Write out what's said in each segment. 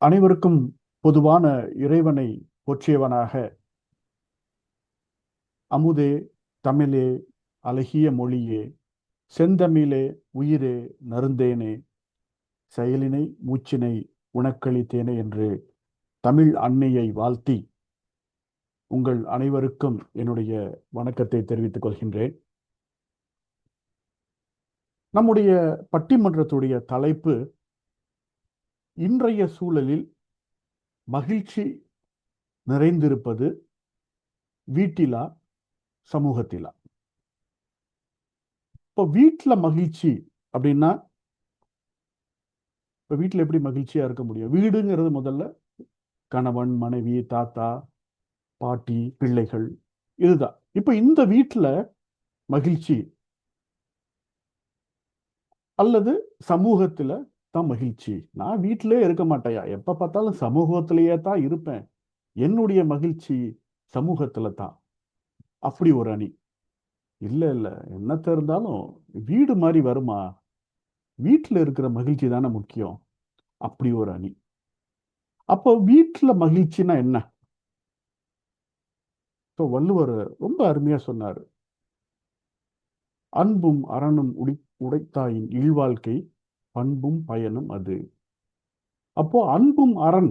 அனைவருக்கும் பொதுவான இறைவனை போற்றியவனாக, அமுதே தமிழே அழகிய மொழியே, செந்தமிழே உயிரே நறுந்தேனே, செயலினை மூச்சினை உனக்களித்தேனே என்று தமிழ் அன்னையை வாழ்த்தி உங்கள் அனைவருக்கும் என்னுடைய வணக்கத்தை தெரிவித்துக் கொள்கின்றேன். நம்முடைய பட்டிமன்றத்துடைய தலைப்பு இன்றைய சூழலில் மகிழ்ச்சி நிறைந்திருப்பது வீட்டிலா சமூகத்திலா. இப்போ வீட்டில் மகிழ்ச்சி அப்படின்னா, இப்போ வீட்டில் எப்படி மகிழ்ச்சியா இருக்க முடியும்? வீடுங்கிறது முதல்ல கணவன், மனைவி, தாத்தா, பாட்டி, பிள்ளைகள், இதுதான். இப்போ இந்த வீட்டில் மகிழ்ச்சி அல்லது சமூகத்தில் தான் மகிழ்ச்சி? நான் வீட்டிலே இருக்க மாட்டேயா, எப்போ பார்த்தாலும் சமூகத்திலேயே தான் இருப்பேன், என்னுடைய மகிழ்ச்சி சமூகத்தில் தான். அப்படி ஒரு அணி. இல்லை இல்லை, என்னத்த இருந்தாலும் வீடு மாதிரி வருமா? வீட்டில் இருக்கிற மகிழ்ச்சி தானே முக்கியம். அப்படி ஒரு அணி. அப்போ வீட்டில் மகிழ்ச்சினா என்ன? இப்போ வள்ளுவர் ரொம்ப அருமையா சொன்னார். அன்பும் அறனும் உடைத்தாயின் இல்வாழ்க்கை பண்பும் பயனும் அது. அப்போ அன்பும் அரண்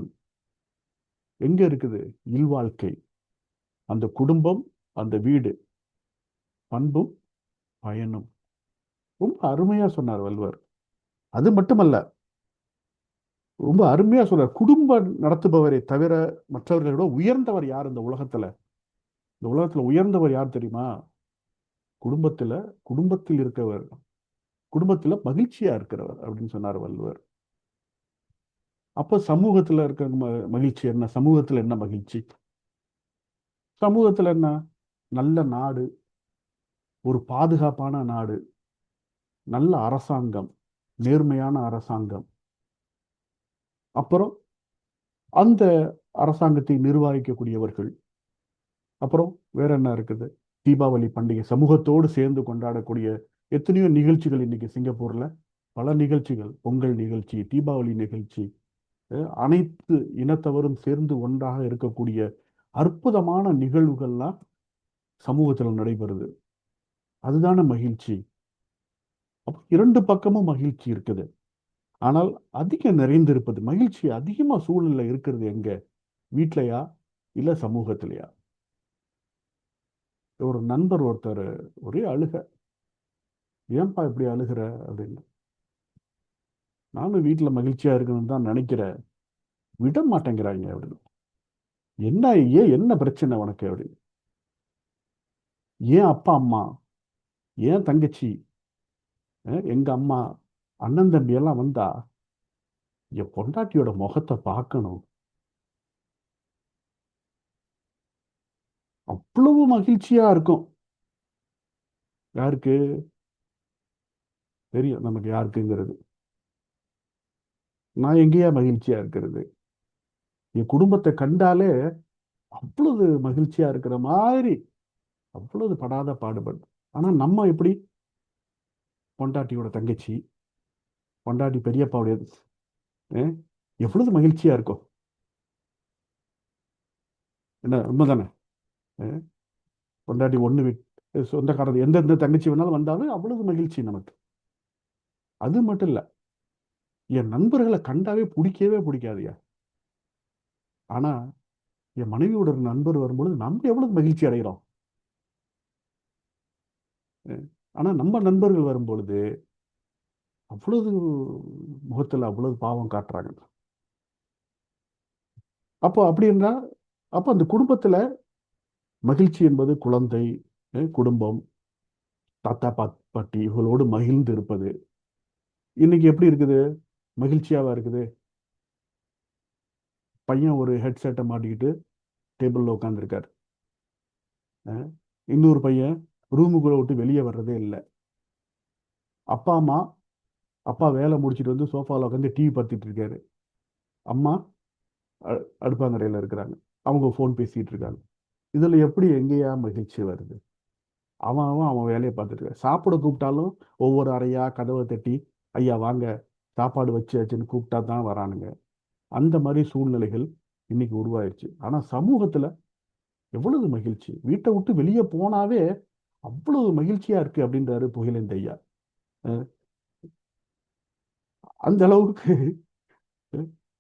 எங்க இருக்குது? இல்வாழ்க்கை, அந்த குடும்பம், அந்த வீடு, பண்பும் பயனும். ரொம்ப அருமையா சொன்னார் வள்ளுவர். அது மட்டுமல்ல, ரொம்ப அருமையா சொல்றார். குடும்பம் நடத்துபவரை தவிர மற்றவர்களை விட உயர்ந்தவர் யார் இந்த உலகத்துல? இந்த உலகத்துல உயர்ந்தவர் யார் தெரியுமா? குடும்பத்துல, குடும்பத்தில் இருக்கவர், குடும்பத்துல மகிழ்ச்சியா இருக்கிறவர் அப்படின்னு சொன்னார் வள்ளுவர். அப்ப சமூகத்துல இருக்க மகிழ்ச்சி என்ன? சமூகத்துல என்ன மகிழ்ச்சி? சமூகத்துல என்ன? நல்ல நாடு, ஒரு பாதுகாப்பான நாடு, நல்ல அரசாங்கம், நேர்மையான அரசாங்கம், அப்புறம் அந்த அரசாங்கத்தை நிர்வகிக்கக்கூடியவர்கள், அப்புறம் வேற என்ன இருக்குது? தீபாவளி பண்டிகை சமூகத்தோடு சேர்ந்து கொண்டாடக்கூடிய எத்தனையோ நிகழ்ச்சிகள் இன்னைக்கு சிங்கப்பூர்ல, பல நிகழ்ச்சிகள், பொங்கல் நிகழ்ச்சி, தீபாவளி நிகழ்ச்சி, அனைத்து இனத்தவரும் சேர்ந்து ஒன்றாக இருக்கக்கூடிய அற்புதமான நிகழ்வுகள்லாம் சமூகத்தில் நடைபெறுது. அதுதான மகிழ்ச்சி. அப்ப இரண்டு பக்கமும் மகிழ்ச்சி இருக்குது. ஆனால் அதிக நிறைந்திருப்பது, மகிழ்ச்சி அதிகமா சூழல்ல இருக்கிறது எங்க? வீட்லயா இல்ல சமூகத்திலயா? ஒரு நண்பர் ஒருத்தர் ஒரே அழுக. ஏன்பா இப்படி அழுகிற அப்படின்னு. நானும் வீட்டுல மகிழ்ச்சியா இருக்கணும்னு தான் நினைக்கிறேன், விட மாட்டேங்கிறாங்க அப்படின்னு. என்ன? ஏன், என்ன பிரச்சனை உனக்கு அப்படின்னு. ஏன் அப்பா அம்மா, ஏன் தங்கச்சி, எங்க அம்மா, அண்ணன் தம்பி எல்லாம் வந்தா என் பொண்டாட்டியோட முகத்தை பார்க்கணும், அவ்வளவு மகிழ்ச்சியா இருக்கும். யாருக்கு தெரியும் நமக்கு யாருக்குங்கிறது? நான் எங்கேயா மகிழ்ச்சியா இருக்கிறது? என் குடும்பத்தை கண்டாலே அவ்வளவு மகிழ்ச்சியா இருக்கிற மாதிரி, அவ்வளவு படாத பாடுபடு. ஆனா நம்ம எப்படி? பொண்டாட்டியோட தங்கச்சி, பொண்டாட்டி பெரியப்பாவுடைய அஹ், எவ்வளவு மகிழ்ச்சியா இருக்கும். என்ன உண்மைதானே? அஹ், பொண்டாட்டி ஒண்ணு விட்டு சொந்தக்காரர் எந்தெந்த தங்கச்சி வேணாலும் வந்தாலும் அவ்வளவு மகிழ்ச்சி நமக்கு. அது மட்டும் இல்ல, என் நண்பர்களை கண்டாவே பிடிக்கவே பிடிக்காதுயா. ஆனா என் மனைவியோட ஒரு நண்பர் வரும்பொழுது நம்ம எவ்வளவு மகிழ்ச்சி அடைகிறோம். அஹ், ஆனா நம்ம நண்பர்கள் வரும்பொழுது அவ்வளவு முகத்துல அவ்வளவு பாவம் காட்டுறாங்க. அப்போ அப்படி என்றா, அப்போ அந்த குடும்பத்துல மகிழ்ச்சி என்பது குழந்தை, குடும்பம், தாத்தா பாட்டி இவங்களோடு மகிழ்ந்து இருப்பது. இன்னைக்கு எப்படி இருக்குது? மகிழ்ச்சியாவா இருக்குது? பையன் ஒரு ஹெட்செட்டை மாட்டிக்கிட்டு டேபிள்ல உட்காந்துருக்காரு. இன்னொரு பையன் ரூமுக்குள்ள விட்டு வெளியே வர்றதே இல்லை. அப்பா அம்மா, அப்பா வேலை முடிச்சிட்டு வந்து சோஃபாவில் உட்காந்து டிவி பார்த்துட்டு இருக்காரு. அம்மா அடுப்பாங்கரையில் இருக்கிறாங்க, அவங்க ஃபோன் பேசிட்டு இருக்காங்க. இதுல எப்படி எங்கேயா மகிழ்ச்சி வருது? அவன் அவன் அவன் வேலையை பார்த்துட்டு இருக்கான். சாப்பிட கூப்பிட்டாலும் ஒவ்வொரு அறையா கதவை தட்டி, ஐயா வாங்க சாப்பாடு வச்சாச்சுன்னு கூப்பிட்டா தான் வரானுங்க. அந்த மாதிரி சூழ்நிலைகள் இன்னைக்கு உருவாயிருச்சு. ஆனா சமூகத்துல எவ்வளவு மகிழ்ச்சி, வீட்டை விட்டு வெளியே போனாவே அவ்வளவு மகிழ்ச்சியா இருக்கு அப்படின்றாரு புகழேந்தி ஐயா. அஹ் அந்த அளவுக்கு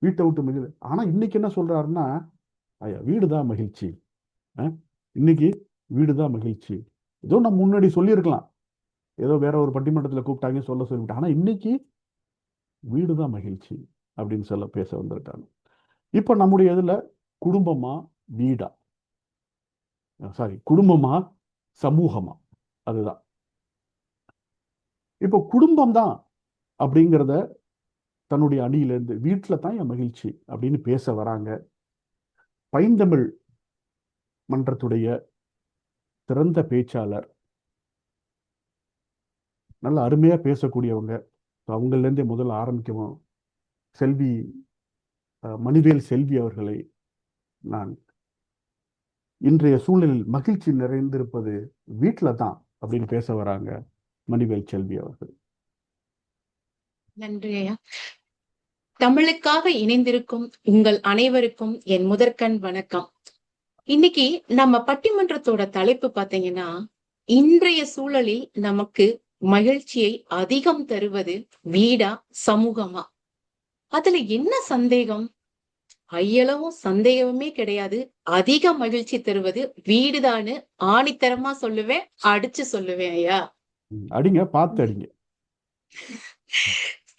வீட்டை விட்டு மகிழ். ஆனா இன்னைக்கு என்ன சொல்றாருன்னா, ஐயா வீடுதான் மகிழ்ச்சி, அஹ் இன்னைக்கு வீடுதான் மகிழ்ச்சி. ஏதோ நம்ம முன்னாடி சொல்லியிருக்கலாம், ஏதோ வேற ஒரு பட்டிமன்றத்துல கூப்பிட்டாங்க சொல்லிவிட்டாங்க. ஆனா இன்னைக்கு வீடுதான் மகிழ்ச்சி அப்படின்னு பேச வந்திருக்காங்க. இப்ப நம்முடைய இதுல குடும்பமா வீடா, சாரி குடும்பமா சமூகமா, அதுதான். இப்போ குடும்பம் தான் அப்படிங்கிறத தன்னுடைய அணியிலிருந்து வீட்டில் தான் என் மகிழ்ச்சி அப்படின்னு பேச வராங்க பைந்தமிழ் மன்றத்துடைய சிறந்த பேச்சாளர், நல்ல அருமையா பேசக்கூடியவங்க. அவங்கள்லேருந்தே முதல்ல ஆரம்பிக்கவும் செல்வி மணிவேல் செல்வி அவர்களை நான் இன்றைய சூழ்நிலையில் மகிழ்ச்சி நிறைந்திருப்பது வீட்டில் தான் அப்படின்னு பேச வராங்க மணிவேல் செல்வி அவர்கள். நன்றி ஐயா. தமிழுக்காக இணைந்திருக்கும் உங்கள் அனைவருக்கும் என் முதற்கண் வணக்கம். இன்னைக்கு நம்ம பட்டிமன்றத்தோட தலைப்பு பாத்தீங்கன்னா, இன்றைய சூழலில் நமக்கு மகிழ்ச்சியை அதிகம் தருவது வீடா சமூகமா? அதுல என்ன சந்தேகம்? ஐயளவும் சந்தேகமே கிடையாது. அதிக மகிழ்ச்சி தருவது வீடுதான்னு ஆணித்தரமா சொல்லுவேன், அடிச்சு சொல்லுவேன் ஐயா. அடிங்க, பார்த்து அடிங்க.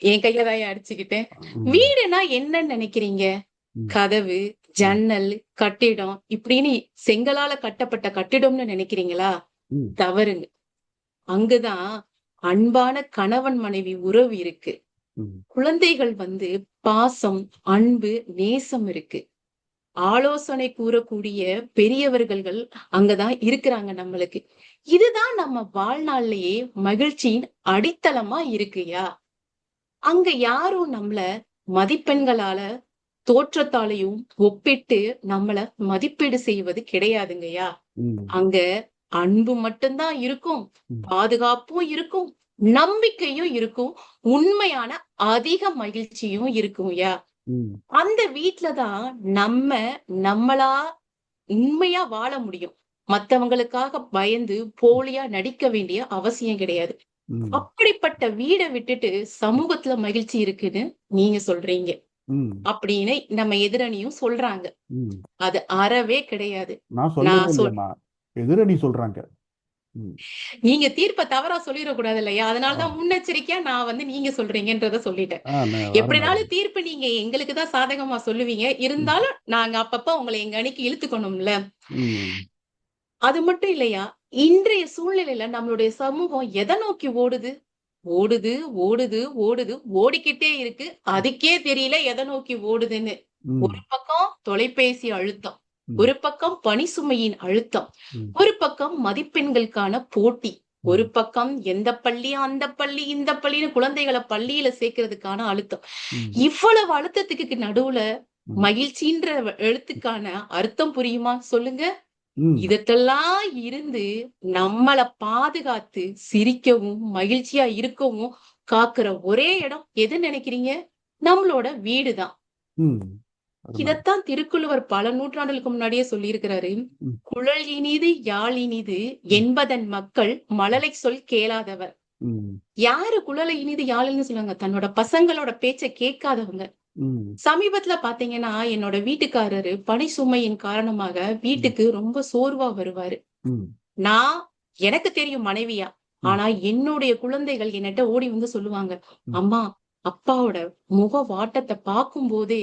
என் கையில தான் அடிச்சுக்கிட்டேன். வீடுனா என்னன்னு நினைக்கிறீங்க? கதவு, ஜன்னல், கட்டிடம் இப்படின்னு செங்கலால கட்டப்பட்ட கட்டிடம்னு நினைக்கிறீங்களா? தவறுங்க. அங்குதான் அன்பான கணவன் மனைவி உறவு இருக்கு. குழந்தைகள் பாசம், அன்பு, நேசம் இருக்கு. ஆலோசனை கூறக்கூடிய பெரியவர்கள் அங்கதான் இருக்கிறாங்க நம்மளுக்கு. இதுதான் நம்ம வாழ்நாள்லயே மகிழ்ச்சியின் அடித்தளமா இருக்குயா. அங்க யாரும் நம்மள மதிப்பெண்களால தோற்றத்தாலையும் ஒப்பிட்டு நம்மள மதிப்பீடு செய்வது கிடையாதுங்கய்யா. அங்க அன்பு மட்டும்தான் இருக்கும், பாதுகாப்பும் இருக்கும், நம்பிக்கையும் இருக்கும், உண்மையான அதிக மகிழ்ச்சியும் இருக்கும்யா. அந்த வீட்டுலதான் நம்மளா உண்மையா வாழ முடியும். மத்தவங்களுக்காக பயந்து போலியா நடிக்க வேண்டிய அவசியம் கிடையாது. அப்படிப்பட்ட வீடை விட்டுட்டு சமூகத்துல மகிழ்ச்சி இருக்குன்னு நீங்க சொல்றீங்க அப்படின்னு நம்ம எதிரணியும் சொல்றாங்க. அது அறவே கிடையாது. எதிரணி சொல்றாங்க. நீங்க தீர்ப்பை தவறா சொல்லிடக்கூடாது இல்லையா? அதனாலதான் முன்னெச்சரிக்கையா நான் நீங்க சொல்றீங்கன்றத சொல்லிட்டேன். எப்படினாலும் தீர்ப்பு நீங்க எங்களுக்குதான் சாதகமா சொல்லுவீங்க. இருந்தாலும் நாங்க அப்பப்ப உங்களை எங்க அணிக்கு இழுத்துக்கணும்ல. அது மட்டும் இல்லையா, இன்றைய சூழ்நிலையில நம்மளுடைய சமூகம் எதை நோக்கி ஓடுது? ஓடுது ஓடுது ஓடுது ஓடிக்கிட்டே இருக்கு. அதுக்கே தெரியல எதை நோக்கி ஓடுதுன்னு. ஒரு பக்கம் தொலைபேசி அழுத்தம், ஒரு பக்கம் பணி சுமையின் அழுத்தம், ஒரு பக்கம் மதிப்பெண்களுக்கான போட்டி, ஒரு பக்கம் எந்த பள்ளி அந்த பள்ளி இந்த பள்ளின்னு குழந்தைகளை பள்ளியில சேர்க்கறதுக்கான அழுத்தம். இவ்வளவு அழுத்தத்துக்கு நடுவுல மகிழ்ச்சின்ற எழுத்துக்கான அர்த்தம் புரியுமா சொல்லுங்க? இதெல்லாம் இருந்து நம்மள பாதுகாத்து சிரிக்கவும் மகிழ்ச்சியா இருக்கவும் காக்குற ஒரே இடம் எது நினைக்கிறீங்க? நம்மளோட வீடுதான். இதத்தான் திருக்குறள் பல நூற்றாண்டுகளுக்கு முன்னாடியே சொல்லி இருக்கிறாரு. குழல் இனிது யாழ் இனிது என்பதன் மக்கள் மழலை சொல் கேளாதவர். யாரு குழலை இனிது யாழ்னு சொல்லுவாங்க? தன்னோட பசங்களோட பேச்ச கேட்காதவங்க. சமீபத்துல பாத்தீங்கன்னா என்னோட வீட்டுக்காரரு பணி சுமையின் காரணமாக வீட்டுக்கு ரொம்ப சோர்வா வருவாரு. எனக்கு தெரியும் மனைவியா, ஆனா என்னுடைய குழந்தைகள் என்னட்ட ஓடி சொல்லுவாங்க, அம்மா அப்பாவோட முக வாட்டத்தை பார்க்கும் போதே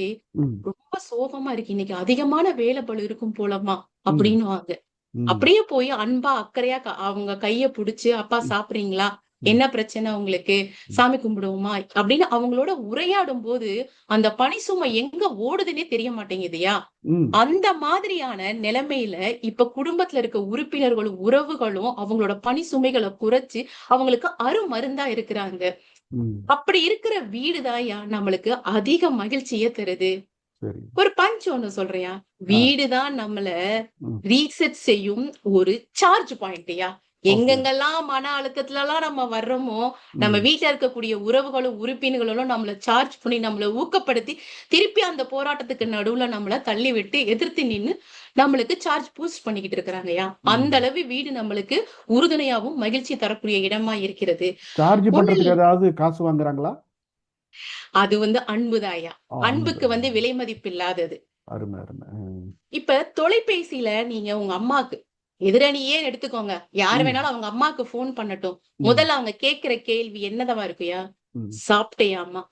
ரொம்ப சோகமா இருக்கு, இன்னைக்கு அதிகமான வேலை பளு இருக்கும் போலமா அப்படின்னு. அப்படியே போய் அன்பா அக்கறையா அவங்க கைய புடிச்சு, அப்பா சாப்பிடுறீங்களா, என்ன பிரச்சனை உங்களுக்கு, சாமி கும்பிடுவோமா அப்படின்னு அவங்களோட உரையாடும் போது அந்த பணி சுமை எங்க ஓடுதுன்னே தெரிய மாட்டேங்குதுயா. அந்த மாதிரியான நிலைமையில இப்ப குடும்பத்துல இருக்க உறுப்பினர்களும் உறவுகளும் அவங்களோட பணி சுமைகளை குறைச்சு அவங்களுக்கு அருமருந்தா இருக்கிறாங்க. அப்படி இருக்கிற வீடுதாயா நம்மளுக்கு அதிக மகிழ்ச்சிய தருது. ஒரு பஞ்ச் ஒண்ணு சொல்றியா, வீடுதான் நம்மள ரீசெட் செய்யும் ஒரு சார்ஜ் பாயிண்ட்யா. எங்கெங்கெல்லாம் மன அழுத்தத்துல எல்லாம் நம்ம வர்றோமோ, நம்ம வீட்டுல இருக்கக்கூடிய உறவுகளும் உறுப்பினர்களும் நம்மள சார்ஜ் பண்ணி நம்மள ஊக்கப்படுத்தி திருப்பி அந்த போராட்டத்துக்கு நடுவுல நம்மள தள்ளி விட்டு எதிர்த்து நின்னு நம்மளுக்கு சார்ஜ் பூஸ்ட் பண்ணிக்கிட்டு இருக்கிறாங்கயா. அந்த அளவு வீடு நம்மளுக்கு உறுதுணையாவும் மகிழ்ச்சி தரக்கூடிய இடமா இருக்கிறது. சார்ஜ் பண்றதுக்கு ஏதாவது காசு வாங்குறாங்களா? அது அன்புதாயா. அன்புக்கு விலை மதிப்பு இல்லாதது. அருமை அருமை. இப்ப தொலைபேசியில நீங்க உங்க அம்மாக்கு எதிரணியே எடுத்துக்கோங்க, யாரு வேணாலும் அவங்க அம்மாக்கு போன் பண்ணட்டும், முதல்ல அவங்க கேட்கிற கேள்வி என்னதவா இருக்குயா? சாப்பிட்டியா அம்மா?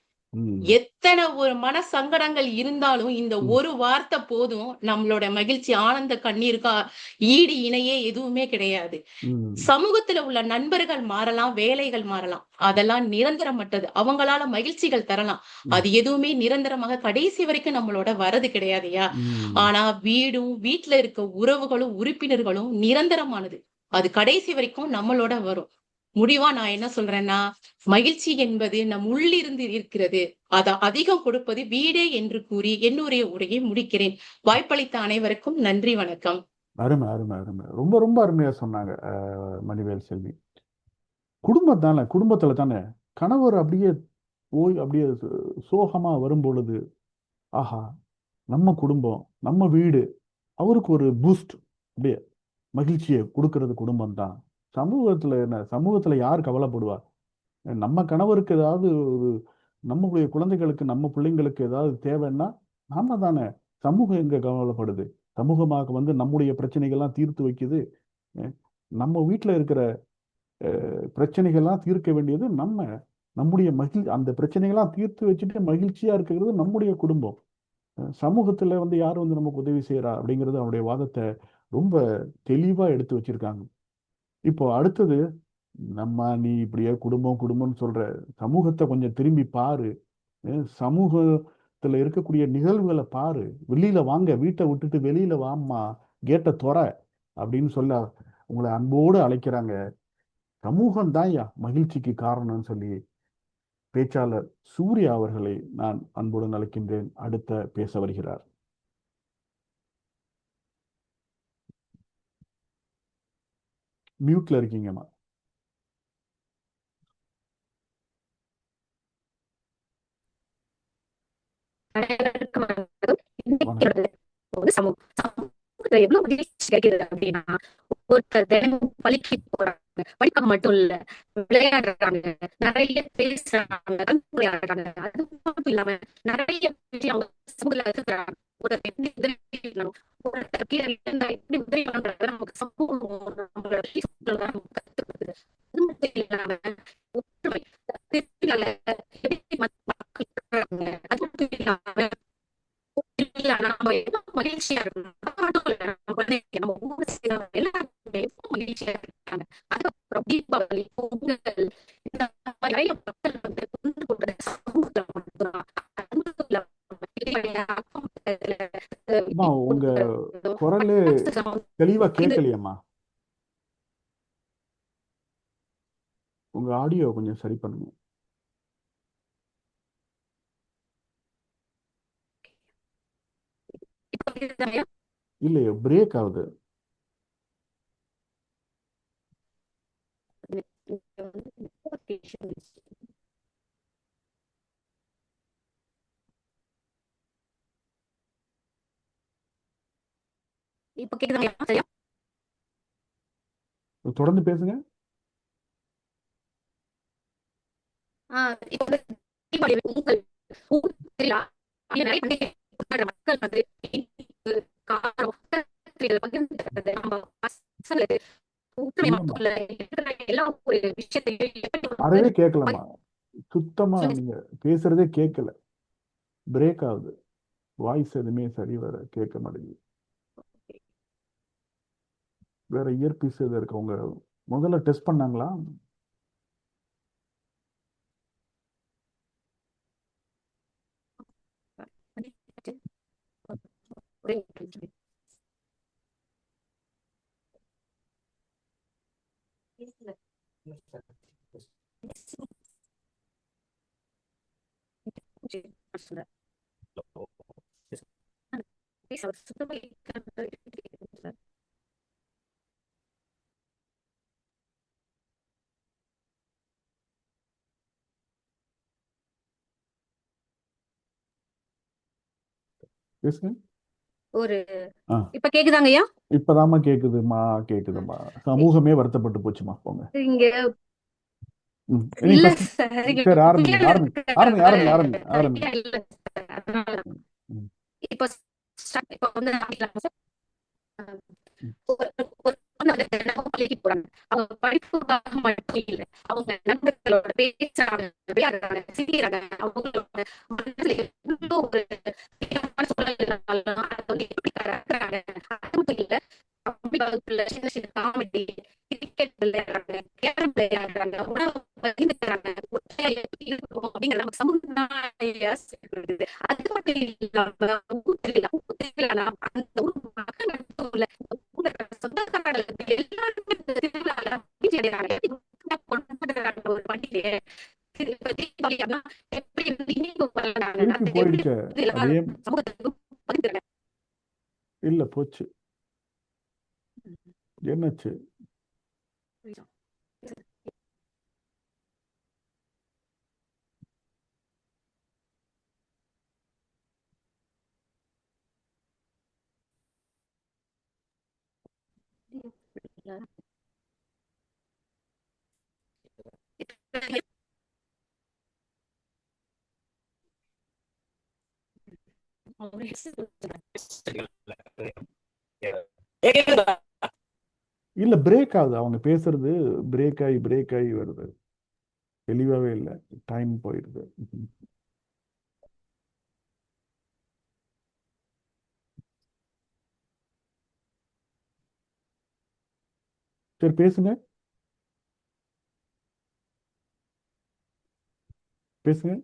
எத்தனை ஒரு மன சங்கடங்கள் இருந்தாலும் இந்த ஒரு வார்த்தை போதும், நம்மளோட மகிழ்ச்சி ஆனந்த கண்ணீருக்கா ஈடு இணையே எதுவுமே கிடையாது. சமூகத்துல உள்ள நண்பர்கள் மாறலாம், வேலைகள் மாறலாம், அதெல்லாம் நிரந்தரமற்றது. அவங்களால மகிழ்ச்சிகள் தரலாம், அது எதுவுமே நிரந்தரமாக கடைசி வரைக்கும் நம்மளோட வரது கிடையாதுயா. ஆனா வீடும் வீட்டுல இருக்க உறவுகளும் உறுப்பினர்களும் நிரந்தரமானது, அது கடைசி வரைக்கும் நம்மளோட வரும். முடிவா நான் என்ன சொல்றேன்னா, மகிழ்ச்சி என்பது நம் உள்ளிருந்து இருக்கிறது, அதை அதிகம் கொடுப்பது வீடே என்று கூறி என்னுடைய உரையை முடிக்கிறேன். வாய்ப்பளித்த அனைவருக்கும் நன்றி, வணக்கம். அருமை அருமை அருமை. ரொம்ப ரொம்ப அருமையா சொன்னாங்க மணிவேல் செல்வி. குடும்பம் தானே, குடும்பத்துல தானே கணவர் அப்படியே அப்படியே சோகமா வரும் பொழுது, ஆஹா நம்ம குடும்பம் நம்ம வீடு, அவருக்கு ஒரு பூஸ்ட், அப்படியே மகிழ்ச்சியை கொடுக்கறது குடும்பம் தான். சமூகத்துல யார் கவலைப்படுவா? நம்ம கணவருக்கு ஏதாவது ஒரு, நம்மளுடைய குழந்தைகளுக்கு நம்ம பிள்ளைங்களுக்கு ஏதாவது தேவைன்னா நாம தானே. சமூகம் எங்க கவலைப்படுது? சமூகமாக நம்முடைய பிரச்சனைகள்லாம் தீர்த்து வைக்குது. நம்ம வீட்டில் இருக்கிற பிரச்சனைகள்லாம் தீர்க்க வேண்டியது நம்முடைய அந்த பிரச்சனைகள்லாம் தீர்த்து வச்சுட்டு மகிழ்ச்சியா இருக்கிறது நம்முடைய குடும்பம். சமூகத்துல யார் நமக்கு உதவி செய்யறா அப்படிங்கிறது அவருடைய வாதத்தை ரொம்ப தெளிவா எடுத்து வச்சிருக்காங்க. இப்போ அடுத்தது, நீ இப்படியே குடும்பம் குடும்பம்னு சொல்ற, சமூகத்தை கொஞ்சம் திரும்பி பாரு, சமூகத்துல இருக்கக்கூடிய நிகழ்வுகளை பாரு, வெளியில வாங்க, வீட்டை விட்டுட்டு வெளியில வாம்மா, கேட்டை துற அப்படின்னு சொல்ல உங்களை அன்போடு அழைக்கிறாங்க. சமூகம் தான் மகிழ்ச்சிக்கு காரணம்னு சொல்லி பேச்சாளர் சூர்யா அவர்களை நான் அன்புடன் அழைக்கின்றேன். அடுத்த பேச வருகிறார். மியூட்ல இருக்கீங்கம்மா. எவ்வளவு மகிழ்ச்சி கிடைக்கிறது அப்படின்னா, ஒருத்தர் தினமும் பள்ளிக்கு போறாங்க, படிக்க மட்டும் இல்ல, விளையாடுறாங்க, நிறைய பேசுறாங்க, கலந்துரையாடுறாங்க. அது மட்டும் இல்லாம நிறைய விஷயம் அவங்க சமூகத்துல கத்துக்கிறாங்க. ஒருத்தர் எப்படி உதவி செய்யணும், ஒருத்தர் கீழே இருந்தா எப்படி உதவி பண்றது, நமக்கு சமூகம் நம்மளோட கத்துக் கொடுக்குது. அது மட்டும் இல்லாம ஒற்றுமை, எப்படி மக்கள் இருக்கிறாங்க, அது மட்டும் இல்லாம நம்ம எவ்வளவு மகிழ்ச்சியா இருக்கணும், நம்ம ஊர் எல்லாருமே எவ்வளவு மகிழ்ச்சியா இருக்காங்க. அதுக்கப்புறம் தீபாவளி, பொங்கல், இந்த நிறைய மக்கள் கொண்டு போடுற சமூகத்துல மட்டும்தான். உங்க குரல் தெளிவா கேட்கலையம்மா. உங்க ஆடியோ கொஞ்சம் சரி பண்ணுங்க. இல்லையோ, பிரேக் ஆகுது. இப்ப கேக்குதா? தொடர்ந்து பேசுங்க. இப்ப தீபாவளி, பொங்கல், திருவிழா, நிறைய பண்டிகை மக்கள் காரம் பகிர்ந்து நம்ம பசங்களுக்கு எல்லா ஒரு விஷயத்தையும் அறவே கேட்கலாமா? சுத்தமா நீங்க பேசுறதே கேட்கல, பிரேக் ஆகுது, வாய்ஸ் எதுவுமே சரி வர கேட்க மாட்டேங்குது. வேற இயர்பீஸ் எது இருக்கவங்க முதல்ல டெஸ்ட் பண்ணாங்களா? பேசுங்க. ஒரு ஆ இப்ப கேக்குதாங்கய்யா? இப்பதாம்மா கேக்குதுமா, கேக்குதுமா. சமூகமே வருத்தப்பட்டு போச்சுமா. போங்க. இங்க நீ இல்ல ஃபர்ஸ்ட். சார், இங்க சரி, ஆரம்பிங்க புயல் ஆரம்பிங்க ஆரம்பிங்க இருக்கிறதுனால ஆரம்பிங்க ஆரம்பிங்க ஆரம்பிங்க. சரியா இல்ல சார். அதனால ம், இப்ப இப்ப வந்து ஆரம்பிக்கலாமா சார்? ம். ஒரு ஒரு பொண்ணு வந்து தினமும் பள்ளிக்கு போறாங்க. அவங்க படிப்புக்காக மட்டும் இல்ல. அவங்க நண்பர்களோட பேசுறாங்க, விளையாடுறாங்க, சிரிக்கிறாங்க. அவங்களோட மனசுல எவ்வளவு ஒரு தீவிரமான சூழல் இருந்தாலும் அதை வந்து எப்படி கடக்குறாங்க. அது மட்டும் இல்ல, கம்மி வகுப்புல சின்ன சின்ன காமெடி, கிரிக்கெட் விளையாடுறாங்க, கேரம் விளையாடுறாங்க, உணவு பகிர்ந்துக்கிறாங்க, ஒற்றுமையா எப்படி இருக்கணும் அப்படிங்கிற நமக்கு சமூகம் தான் சொல்லுது. அது மட்டும் இல்லாம ஊர் திருவிழா, ஊர் திருவிழானா அந்த ஊர் மக்கள் மட்டும் இல்ல, ஊர்ல இருக்கிற சொந்தக்காரங்களுக்கு எல்லாருமே இந்த திருவிழால மகிழ்ச்சி அடைறாங்க. எப்படி ஒற்றுமையா கொண்டாடுறாங்க ஒரு பண்டிகையை. இப்ப தீபாவளினா எப்படி வந்து இனிப்பு பகிர்றாங்க, திருப்பி அதை எப்படி போயிடுச்சே. வந்து அதே எல்லாரும் சமூகத்துக்கு பகிர்ந்துக்கிறாங்க. இல்ல போச்சு. என்னாச்சு? இல்ல பிரேக் ஆகுது. அவங்க பேசுறது பிரேக் ஆகி வருது. தெளிவாவே இல்ல. டைம் போயிடுது. சரி, பேசுங்க பேசுங்க.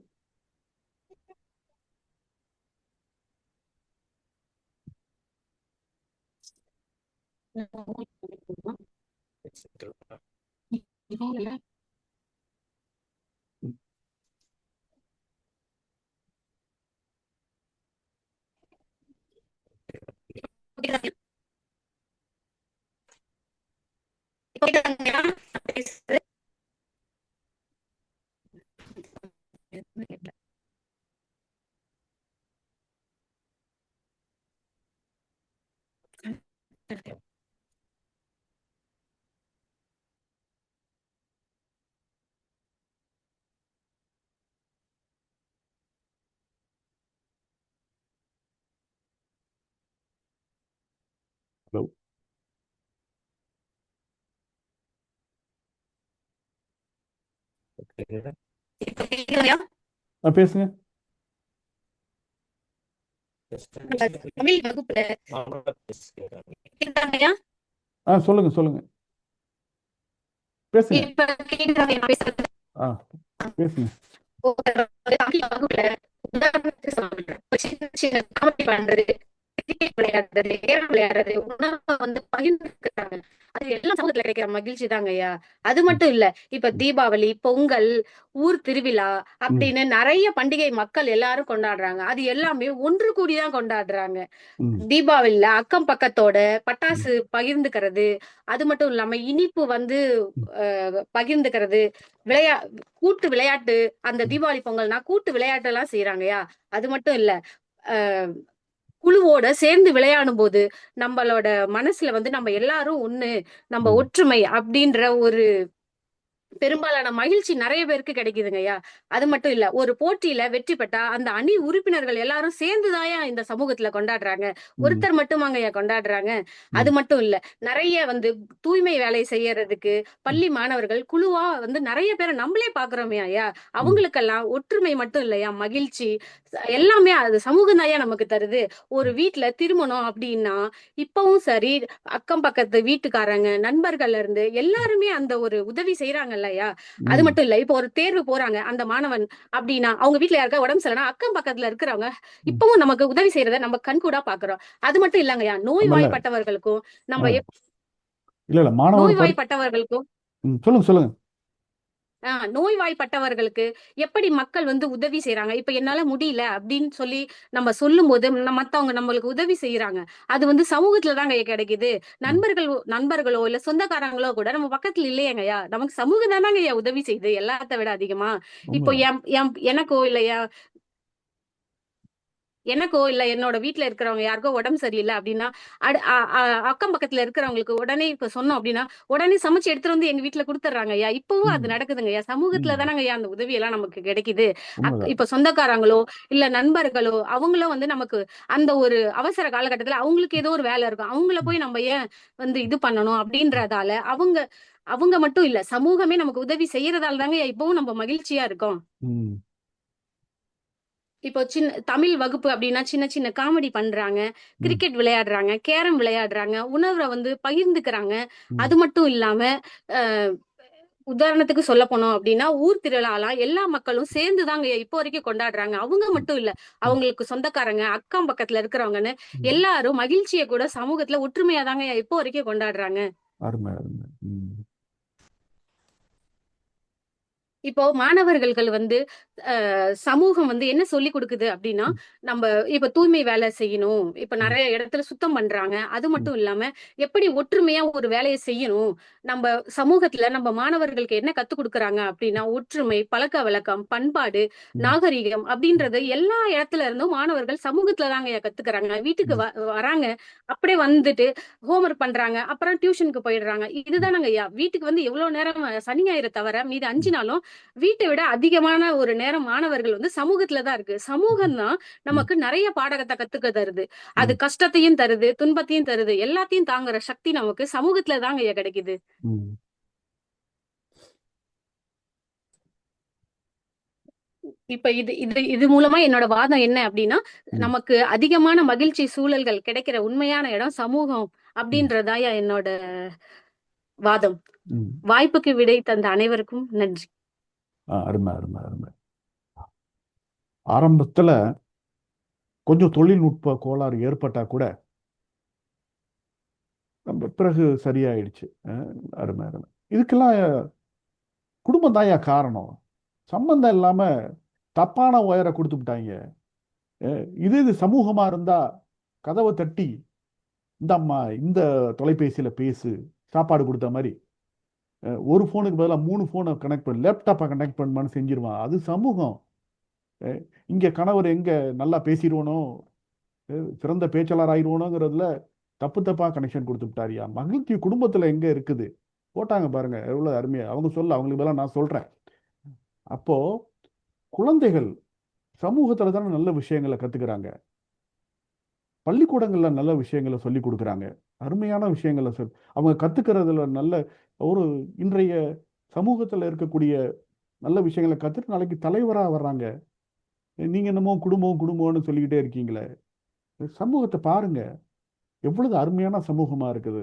ஹலோ. பேசுங்க. தமிழ் வகுப்புல கேக்குதாங்கய்யா? சொல்லுங்க சொல்லுங்க. பேசுங்க. இப்ப கேக்குதாங்கய்யா நான் பேசுறது? ஆ பேசுங்க. தமிழ் வகுப்புல உதாரணத்துக்கு சொல்றேன். சின்ன சின்ன காமெடி பண்றது, கிரிக்கெட் விளையாடுறது, கேரம் விளையாடுறது, உணவை வந்து பகிர்ந்துக்கிறாங்க. அது எல்லா சமூகத்துல கிடைக்கிற மகிழ்ச்சி தாங்க ஐயா. அது மட்டும் இல்ல, இப்ப தீபாவளி, பொங்கல், ஊர் திருவிழா அப்படின்னு நிறைய பண்டிகை மக்கள் எல்லாரும் கொண்டாடுறாங்க. அது எல்லாமே ஒன்று கூடிதான் கொண்டாடுறாங்க. தீபாவளியில அக்கம் பக்கத்தோட பட்டாசு பகிர்ந்துக்கிறது, அது மட்டும் இல்லாம இனிப்பு வந்து பகிர்ந்துக்கிறது, கூட்டு விளையாட்டு. அந்த தீபாவளி பொங்கல்னா கூட்டு விளையாட்டு எல்லாம் செய்யறாங்கயா. அது மட்டும் இல்ல, அஹ் குழுவோட சேர்ந்து விளையாடும் போது நம்மளோட மனசுல வந்து நம்ம எல்லாரும் ஒண்ணு, நம்ம ஒற்றுமை அப்படின்ற ஒரு பெரும்பாலான மகிழ்ச்சி நிறைய பேருக்கு கிடைக்குதுங்க ஐயா. அது மட்டும் இல்ல, ஒரு போட்டியில வெற்றி பெற்றா அந்த அணி உறுப்பினர்கள் எல்லாரும் சேர்ந்துதாயா இந்த சமூகத்துல கொண்டாடுறாங்க. ஒருத்தர் மட்டுமாங்க ஐயா கொண்டாடுறாங்க. அது மட்டும் இல்ல, நிறைய வந்து தூய்மை வேலை செய்யறதுக்கு பள்ளி மாணவர்கள் குழுவா வந்து நிறைய பேரை நம்மளே பாக்குறோமே ஐயா. அவங்களுக்கெல்லாம் ஒற்றுமை மட்டும் இல்லையா, மகிழ்ச்சி எல்லாமே அது சமூகம் தாயா நமக்கு தருது. ஒரு வீட்டுல திருமணம் அப்படின்னா இப்பவும் சரி, அக்கம் பக்கத்து வீட்டுக்காரங்க, நண்பர்கள்ல இருந்து எல்லாருமே அந்த ஒரு உதவி செய்யறாங்க இல்லையா. அது மட்டும் இல்ல, இப்போ ஒரு தேர்வு போறாங்க அந்த மாணவன் அப்படின்னா, அவங்க வீட்டுல யாருக்கா உடம்பு சரியில்லைன்னா அக்கம் பக்கத்துல இருக்கிறவங்க இப்பவும் நமக்கு உதவி செய்யறத நம்ம கண்கூடா பாக்குறோம். அது மட்டும் இல்லங்கய்யா, நோய்வாய்ப்பட்டவர்களுக்கும் நம்ம இல்ல மாணவர் நோய்வாய்ப்பட்டவர்களுக்கும் சொல்லுங்க சொல்லுங்க. நோய்வாய்ப்பட்டவர்களுக்கு எப்படி மக்கள் வந்து உதவி செய்யறாங்க. இப்ப என்னால முடியல அப்படின்னு சொல்லி நம்ம சொல்லும் போது மத்தவங்க நம்மளுக்கு உதவி செய்யறாங்க. அது வந்து சமூகத்துலதாங்க கிடைக்குது. நண்பர்களோ இல்ல சொந்தக்காரங்களோ கூட நம்ம பக்கத்துல இல்லையாங்கய்யா, நமக்கு சமூகம் தானாங்க ஐயா உதவி செய்யுது எல்லாத்த விட அதிகமா. இப்போ எனக்கோ இல்லையா, எனக்கோ இல்ல என்னோட வீட்டுல இருக்கிறவங்க யாருக்கோ உடம்பு சரியில்லை அப்படின்னா அக்கம் பக்கத்துல இருக்கிறவங்களுக்கு உடனே இப்ப சொன்னோம் அப்படின்னா உடனே சமைச்சு எடுத்துட்டு வந்து எங்க வீட்டுல கொடுத்துட்றாங்க ஐயா. இப்பவும் அது நடக்குதுங்க ஐயா. சமூகத்துல தானங்க ஐயா அந்த உதவி எல்லாம் நமக்கு கிடைக்குது. இப்ப சொந்தக்காரங்களோ இல்ல நண்பர்களோ அவங்களும் வந்து நமக்கு அந்த ஒரு அவசர காலகட்டத்துல அவங்களுக்கு ஏதோ ஒரு வேலை இருக்கும், அவங்கள போய் நம்ம ஏன் வந்து இது பண்ணணும் அப்படின்றதால அவங்க மட்டும் இல்ல, சமூகமே நமக்கு உதவி செய்யறதால தாங்க இப்பவும் நம்ம மகிழ்ச்சியா இருக்கோம். இப்போ தமிழ் வகுப்பு அப்படின்னா சின்ன சின்ன காமெடி பண்றாங்க, கிரிக்கெட் விளையாடுறாங்க, கேரம் விளையாடுறாங்க, உணவை வந்து பகிர்ந்துக்கிறாங்க. அது மட்டும் இல்லாம உதாரணத்துக்கு சொல்ல போனோம் அப்படின்னா ஊர் திருவிழாலாம் எல்லா மக்களும் சேர்ந்துதாங்க இப்போ வரைக்கும் கொண்டாடுறாங்க. அவங்க மட்டும் இல்ல, அவங்களுக்கு சொந்தக்காரங்க அக்கம் பக்கத்துல இருக்கிறவங்கன்னு எல்லாரும் மகிழ்ச்சியை கூட சமூகத்துல ஒற்றுமையா தாங்க இப்போ வரைக்கும் கொண்டாடுறாங்க. இப்போ மாணவர்கள் வந்து சமூகம் வந்து என்ன சொல்லி கொடுக்குது அப்படின்னா, நம்ம இப்ப தூய்மை வேலை செய்யணும், இப்ப நிறைய இடத்துல சுத்தம் பண்றாங்க. அது மட்டும் இல்லாம எப்படி ஒற்றுமையா ஒரு வேலையை செய்யணும், நம்ம சமூகத்துல நம்ம மாணவர்களுக்கு என்ன கத்துக் கொடுக்குறாங்க அப்படின்னா ஒற்றுமை, பழக்க வழக்கம், பண்பாடு, நாகரிகம் அப்படின்றது எல்லா இடத்துல இருந்தும் மாணவர்கள் சமூகத்துல தாங்க கத்துக்கிறாங்க. வீட்டுக்கு வராங்க, அப்படியே வந்துட்டு ஹோம்ஒர்க் பண்றாங்க, அப்புறம் டியூஷனுக்கு போயிடுறாங்க. இதுதானங்க ஐயா. வீட்டுக்கு வந்து எவ்வளவு நேரம் சனி ஞாயிறு தவிர மீது 5 நாளும் வீட்டை விட அதிகமான ஒரு நேரம் மாணவர்கள் வந்து சமூகத்துலதான் இருக்கு. சமூகம் தான் நமக்கு நிறைய பாடகத்தை கத்துக்க தருது. அது கஷ்டத்தையும் தருது, துன்பத்தையும் தருது. எல்லாத்தையும் தாங்குற சக்தி நமக்கு சமூகத்துல தாங்க கிடைக்குது. இப்ப இது மூலமா என்னோட வாதம் என்ன அப்படின்னா, நமக்கு அதிகமான மகிழ்ச்சி சூழல்கள் கிடைக்கிற உண்மையான இடம் சமூகம் அப்படின்றதாயா என்னோட வாதம். வாய்ப்புக்கு விடை தந்த அனைவருக்கும் நன்றி. அருமை அருமை அருமை. ஆரம்பத்துல கொஞ்சம் தொழில்நுட்ப கோளாறு ஏற்பட்டா கூட நம்ம பிறகு சரியாயிடுச்சு. அருமை அருமை. இதுக்கெல்லாம் குடும்பம் தாயா காரணம். சம்பந்தம் இல்லாம தப்பான ஒயரை கொடுத்து விட்டாங்க. இது சமூகமா இருந்தா கதவை தட்டி இந்த அம்மா இந்த தொலைபேசியில பேசு, சாப்பாடு கொடுத்த மாதிரி ஒரு போனுக்கு பதிலாக 3 போனை கனெக்ட் பண்ணி லேப்டாப்பை கனெக்ட் பண்ணுமான்னு செஞ்சிருவான். அது சமூகம். இங்க கணவர் எங்க நல்லா பேசிடுவனோ, சிறந்த பேச்சாளர் ஆயிடுவோனோங்கிறதுல தப்பா கனெக்ஷன் கொடுத்து விட்டாரியா. மகிழ்ச்சி குடும்பத்துல எங்க இருக்குது போட்டாங்க பாருங்க, எவ்வளவு அருமையா. அவங்க சொல்ல, அவங்களுக்கு பதிலாக நான் சொல்றேன். அப்போ குழந்தைகள் சமூகத்துல தானே நல்ல விஷயங்களை கத்துக்கிறாங்க, பள்ளிக்கூடங்கள்ல நல்ல விஷயங்களை சொல்லி கொடுக்குறாங்க, அருமையான விஷயங்களை அவங்க கத்துக்கிறதுல நல்ல ஒரு இன்றைய சமூகத்துல இருக்கக்கூடிய நல்ல விஷயங்களை கத்துட்டு நாளைக்கு தலைவரா வர்றாங்க. நீங்க என்னமோ குடும்பம்னு சொல்லிக்கிட்டே இருக்கீங்களே. சமூகத்தை பாருங்க, எவ்வளவு அருமையான சமூகமா இருக்குது.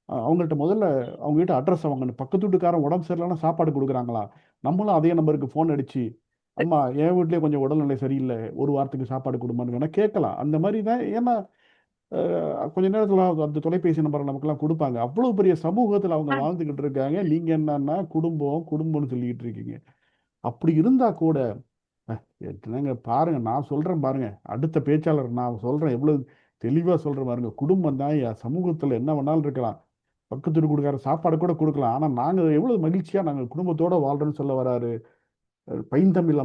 அவங்கள்ட்ட முதல்ல அவங்க கிட்ட அட்ரஸ் வாங்கணும். பக்கத்து வீட்டுக்காரன் உடம்பு சரியில்லைன்னா சாப்பாடு கொடுக்குறாங்களா, நம்மளும் அதே நம்பருக்கு ஃபோன் அடிச்சு அம்மா என் வீட்லயே கொஞ்சம் உடல்நிலை சரியில்லை, ஒரு வாரத்துக்கு சாப்பாடு கொடுமான்னு வேணா கேட்கலாம். அந்த மாதிரி தான். ஏன்னா கொஞ்ச நேரத்துல அந்த தொலைபேசி நம்பரை நமக்கெல்லாம் கொடுப்பாங்க. அவ்வளவு பெரிய சமூகத்துல அவங்க வாழ்ந்துகிட்டு இருக்காங்க. நீங்க என்னன்னா குடும்பம்னு சொல்லிக்கிட்டு இருக்கீங்க. அப்படி இருந்தா கூட என்னங்க பாருங்க, நான் சொல்றேன் பாருங்க, அடுத்த பேச்சாளர் நான் சொல்றேன், எவ்வளவு தெளிவா சொல்றேன் பாருங்க. குடும்பம் தான் சமூகத்துல என்ன வேணாலும் இருக்கலாம், பக்கத்து கொடுக்கார சாப்பாடு கூட கொடுக்கலாம், ஆனா நாங்க எவ்வளவு மகிழ்ச்சியா நாங்க குடும்பத்தோட வாழ்றோம்னு சொல்ல வராரு பைந்தமிழ்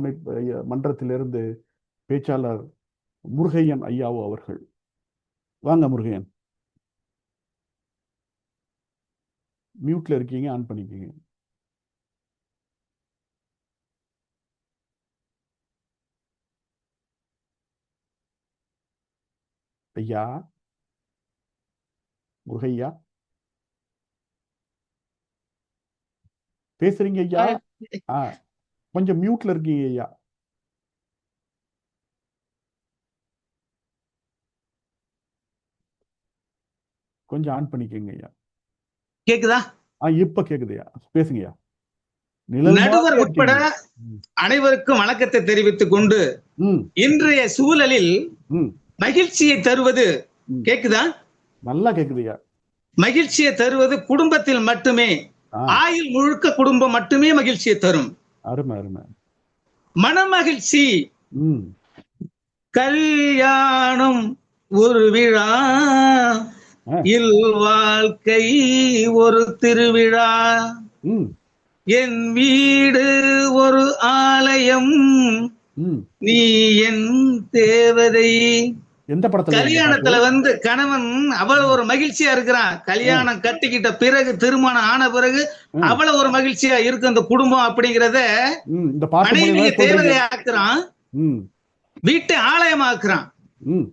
மன்றத்திலிருந்து பேச்சாளர் முருகையன் ஐயாவோ அவர்கள். வாங்க முருகையன், மியூட்ல இருக்கீங்க, ஆன் பண்ணிக்கீங்க. ஐயா முருகையா பேசுறீங்க ஐயா? கொஞ்சம் மியூட்ல இருக்கீங்க ஐயா. கொஞ்சம் ஆன் பண்ணிக்கங்க ஐயா. கேக்குதா? இப்ப கேக்குதுயா, பேசுங்கய்யா. நடுவர் உட்பட அனைவருக்கும் வணக்கத்தை தெரிவித்துக் கொண்டு, இன்றைய சூழலில் மகிழ்ச்சியை தருவது, கேக்குதா? நல்லா கேக்குதுயா. மகிழ்ச்சியை தருவது குடும்பத்தில் மட்டுமே. ஆயுள் முழுக்க குடும்பம் மட்டுமே மகிழ்ச்சியை தரும். அருமை அருமை. மனமகிழ்ச்சி, கல்யாணம் ஒரு விழா, இல் வாழ்க்கை ஒரு திருவிழா, என் வீடு ஒரு ஆலயம், ம். நீ என் தேவதை. எந்த படத்துல இந்த பாட்டு? கல்யாணத்துல வந்து கணவன் அவ்வளவு ஒரு மகிழ்ச்சியா இருக்கிறான். கல்யாணம் கட்டிக்கிட்ட பிறகு, திருமணம் ஆன பிறகு அவ்வளவு ஒரு மகிழ்ச்சியா இருக்கு அந்த குடும்பம் அப்படிங்கறத இந்த பாட்டு மனைவியை மூலியமா சொல்றீங்க. தேவதையாக்குறான், ம். வீட்டை ஆலயமாக்குறான். ம்.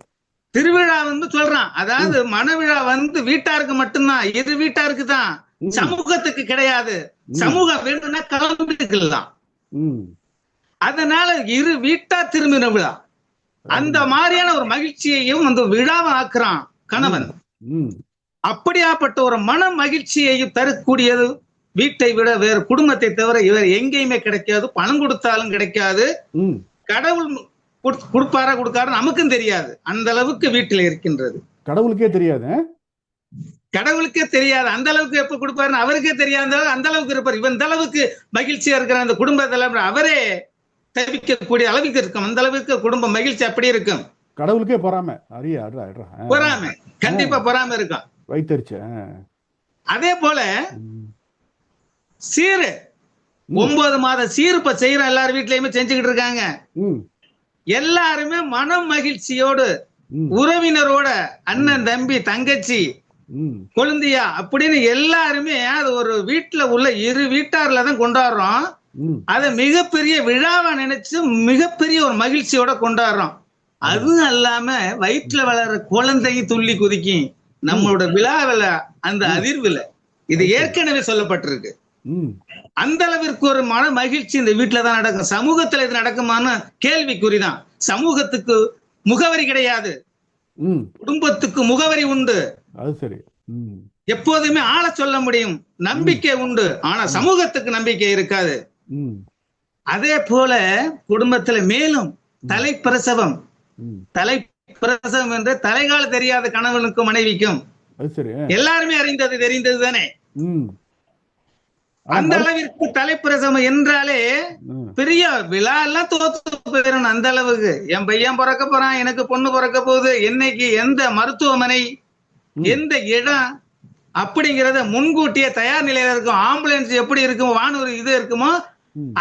திருவிழா வந்து சொல்றான், அதாவது மணவிழா வந்து வீட்டாருக்கு மட்டும்தான், இரு வீட்டாருக்கு தான், ம். சமூகத்துக்கு கிடையாது. சமூகம் வேணும்னா கலந்துக்கலாம். ம். அதனால இரு வீட்டார் திருமண விழா, அந்த மாதிரியான ஒரு மகிழ்ச்சியையும் அந்த விழாவை ஆக்குறான் கணவன். ம். அப்படியாப்பட்ட ஒரு மன மகிழ்ச்சியையும் தரக்கூடியது வீட்டை விட வேறு குடும்பத்தை தவிர இவர் எங்கேயுமே கிடைக்காது. பணம் கொடுத்தாலும் கிடைக்காது. ம். கடவுள் கொடுப்பாரா கொடுக்காரு நமக்கும் தெரியாது. அந்த அளவுக்கு வீட்டில் இருக்கின்றது. கடவுளுக்கே தெரியாது. கடவுளுக்கே தெரியாது அந்த அளவுக்கு எப்ப கொடுப்பாருன்னு அவருக்கே தெரியாத அந்த அளவுக்கு இருப்பார். இவன் இந்த அளவுக்கு மகிழ்ச்சியா இருக்கிற அந்த குடும்பத்துல அவரே தவிக்கக்கூடிய அளவுக்கு இருக்கும். அந்த அளவுக்கு குடும்ப மகிழ்ச்சி அப்படி இருக்கும். கடவுளுக்கே பொறாம. பொறாம, கண்டிப்பா பொறாம இருக்கும். வைத்தறிச்ச. அதே போல சீரு 9 மாத சீர் இப்ப செய்யற எல்லாரும் வீட்லயுமே செஞ்சுக்கிட்டு இருக்காங்க. எல்லாருமே மன மகிழ்ச்சியோடு உறவினரோட, அண்ணன் தம்பி தங்கச்சி கொழுந்தியா அப்படின்னு எல்லாருமே அது ஒரு வீட்டுல உள்ள இரு வீட்டார்ல தான் கொண்டாடுறோம். அத மிகப்பெரிய விழாவை நினைச்சு மிகப்பெரிய ஒரு மகிழ்ச்சியோட கொண்டாடுறோம். அதுவும் அல்லாம வயிற்றுல வளர்ற குழந்தையும் துள்ளி குதிக்கும் நம்மளோட விழாவில, அந்த அதிர்வுல. இது ஏற்கனவே சொல்லப்பட்டிருக்கு. அந்த அளவிற்கு ஒரு மன மகிழ்ச்சி இந்த வீட்டுலதான் நடக்கும். சமூகத்துல இது நடக்குமான கேள்விக்குறிதான். சமூகத்துக்கு முகவரி கிடையாது, குடும்பத்துக்கு முகவரி உண்டு. அது சரி. எப்போதுமே ஆள சொல்ல முடியும், நம்பிக்கை உண்டு. ஆனா சமூகத்துக்கு நம்பிக்கை இருக்காது. அதே போல குடும்பத்துல மேலும் தலைப்பிரசவம். தலைப்பிரசவம் என்று தலைகால தெரியாத கணவனுக்கும் மனைவிக்கும் எல்லாருமே தெரிந்தது தானே. அந்த அளவிற்கு தலைப்பிரசவம் என்றாலே பெரிய விழா எல்லாம் தோத்து போயிடணும். அந்த அளவுக்கு என் பையன் பிறக்க போறான், எனக்கு பொண்ணு பிறக்க போகுது, என்னைக்கு எந்த மருத்துவமனை, எந்த இடம் அப்படிங்கறத முன்கூட்டியே தயார் நிலையில இருக்கும். ஆம்புலன்ஸ் எப்படி இருக்கும், வானூர் இது இருக்குமோ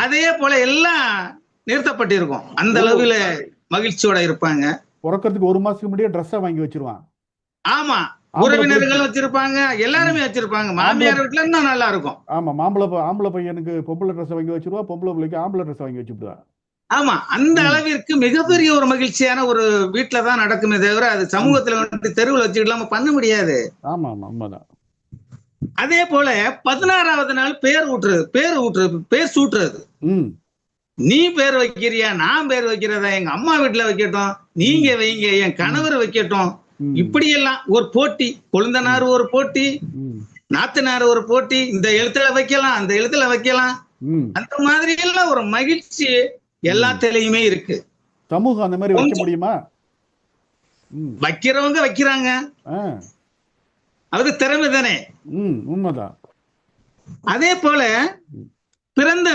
அதே போல எல்லாம் நிறுத்தப்பட்டிருக்கும். அந்த அளவுல மகிழ்ச்சியோட இருப்பாங்க. பிறக்கிறதுக்கு 1 மாசத்துக்கு முன்னாடியே ட்ரெஸ் வாங்கி வச்சிருவான். ஆமா, உறவினர்கள் வச்சிருப்பாங்க, எல்லாருமே வச்சிருப்பாங்க. மாமியார் வீட்டுல இன்னும் நல்லா இருக்கும். ஆமா, ஆம்பளை பையனுக்கு பொம்பளை ட்ரெஸ் வாங்கி வச்சிருவா, பொம்பளை பிள்ளைக்கு ஆம்பளை ட்ரெஸ் வாங்கி வச்சுடுவா. ஆமா, அந்த அளவிற்கு மிகப்பெரிய ஒரு மகிழ்ச்சியான ஒரு வீட்டுல தான் நடக்குமே தவிர அது சமூகத்துல வந்து தெருவில் வச்சுக்கலாம பண்ண முடியாது. ஆமா ஆமா, உண்மைதான். அதே போல 16வது நாள் பேர் சூட்டுறது. நீ பேர் வைக்கிறியா, நான் பேர் வைக்கிறதா, எங்க அம்மா வீட்டுல வைக்கட்டும், நீங்க வைங்க, என் கணவர் வைக்கட்டும், இப்படி எல்லாம் ஒரு போட்டி. கொழுந்தனார் ஒரு போட்டி, நாத்தனார் ஒரு போட்டி, இந்த எழுத்துல வைக்கலாம், அந்த எழுத்துல வைக்கலாம். அந்த மாதிரி எல்லாம் ஒரு மகிழ்ச்சி எல்லாத்திலையுமே இருக்கு. சமூகம் அந்த மாதிரி வைக்க முடியுமா? வைக்கிறவங்க வைக்கிறாங்க, அது திறமை தானே. உண்மைதான். அதே போல பிறந்த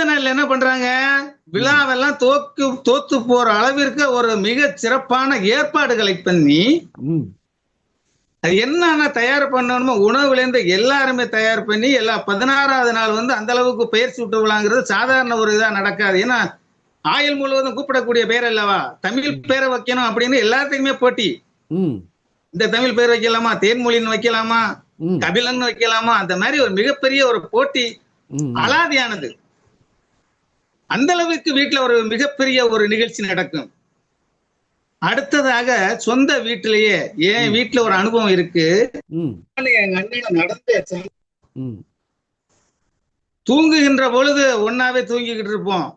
நாள் என்ன பண்றாங்க, விழாவெல்லாம் தோத்து போற அளவிற்கு ஒரு மிக சிறப்பான ஏற்பாடுகளை பண்ணி, அது என்னன்னா தயார் பண்ணணுமோ உணவுல இருந்து எல்லாருமே தயார் பண்ணி எல்லா 16வது நாள் வந்து அந்த அளவுக்கு பெயர் சூட்டு விழாங்கிறது சாதாரண ஒரு இதா நடக்காது. ஏன்னா ஆயுள் முழுவதும் கூப்பிடக்கூடிய பேர் அல்லவா, தமிழ் பேரை வைக்கணும் அப்படின்னு எல்லாத்துக்குமே போட்டி. இந்த தமிழ் பேர் வைக்கலாமா, தேன்மொழின்னு வைக்கலாமா, கபிலன் வைக்கலாமா, அந்த மாதிரி ஒரு மிகப்பெரிய ஒரு போட்டி அலாதியானது. அந்த அளவுக்கு வீட்டுல ஒரு மிகப்பெரிய ஒரு நிகழ்ச்சி நடக்கும். அடுத்ததாக சொந்த வீட்டிலேயே என் வீட்டுல ஒரு அனுபவம் இருக்கு. எங்க அண்ணன் நடந்த தூங்குகின்ற பொழுது ஒன்னாவே தூங்கிக்கிட்டு இருப்போம்.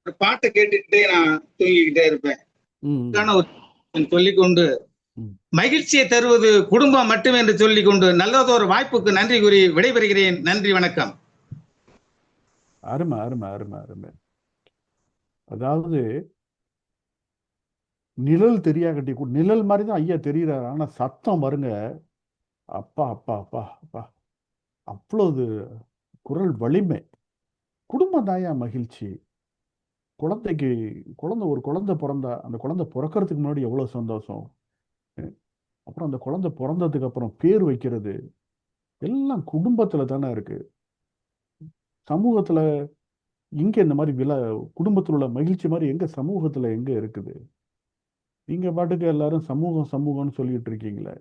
ஒரு பாட்டை கேட்டுக்கிட்டே நான் தூங்கிக்கிட்டே இருப்பேன். சொல்லிக்கொண்டு மகிழ்ச்சியை தருவது குடும்பம் மட்டுமே என்று சொல்லிக்கொண்டு நல்லதொரு வாய்ப்புக்கு நன்றி கூறி விடைபெறுகிறேன். நன்றி, வணக்கம். அருமை அருமை அருமை அருமை. அதாவது நிழல் தெரியா கட்டி, நிழல் மாதிரி தான் ஐயா தெரிகிறாரு. ஆனா சத்தம் பாருங்க, அப்பா அப்பா அப்பா அப்பா, அவ்வளவு குரல் வலிமை. குடும்பம் தாயா மகிழ்ச்சி. ஒரு குழந்தை பிறந்தா, அந்த குழந்தை பிறக்கிறதுக்கு முன்னாடி எவ்வளவு சந்தோஷம். அப்புறம் அந்த குழந்தை பிறந்ததுக்கு அப்புறம் பேர் வைக்கிறது எல்லாம் குடும்பத்துல தானே இருக்கு. சமூகத்துல இங்க இந்த மாதிரி குடும்பத்தில் உள்ள மகிழ்ச்சி மாதிரி எங்க சமூகத்துல எங்க இருக்குது? நீங்க பாட்டுக்கு எல்லாரும் சமூகம் சமூகம்னு சொல்லிட்டு இருக்கீங்களே.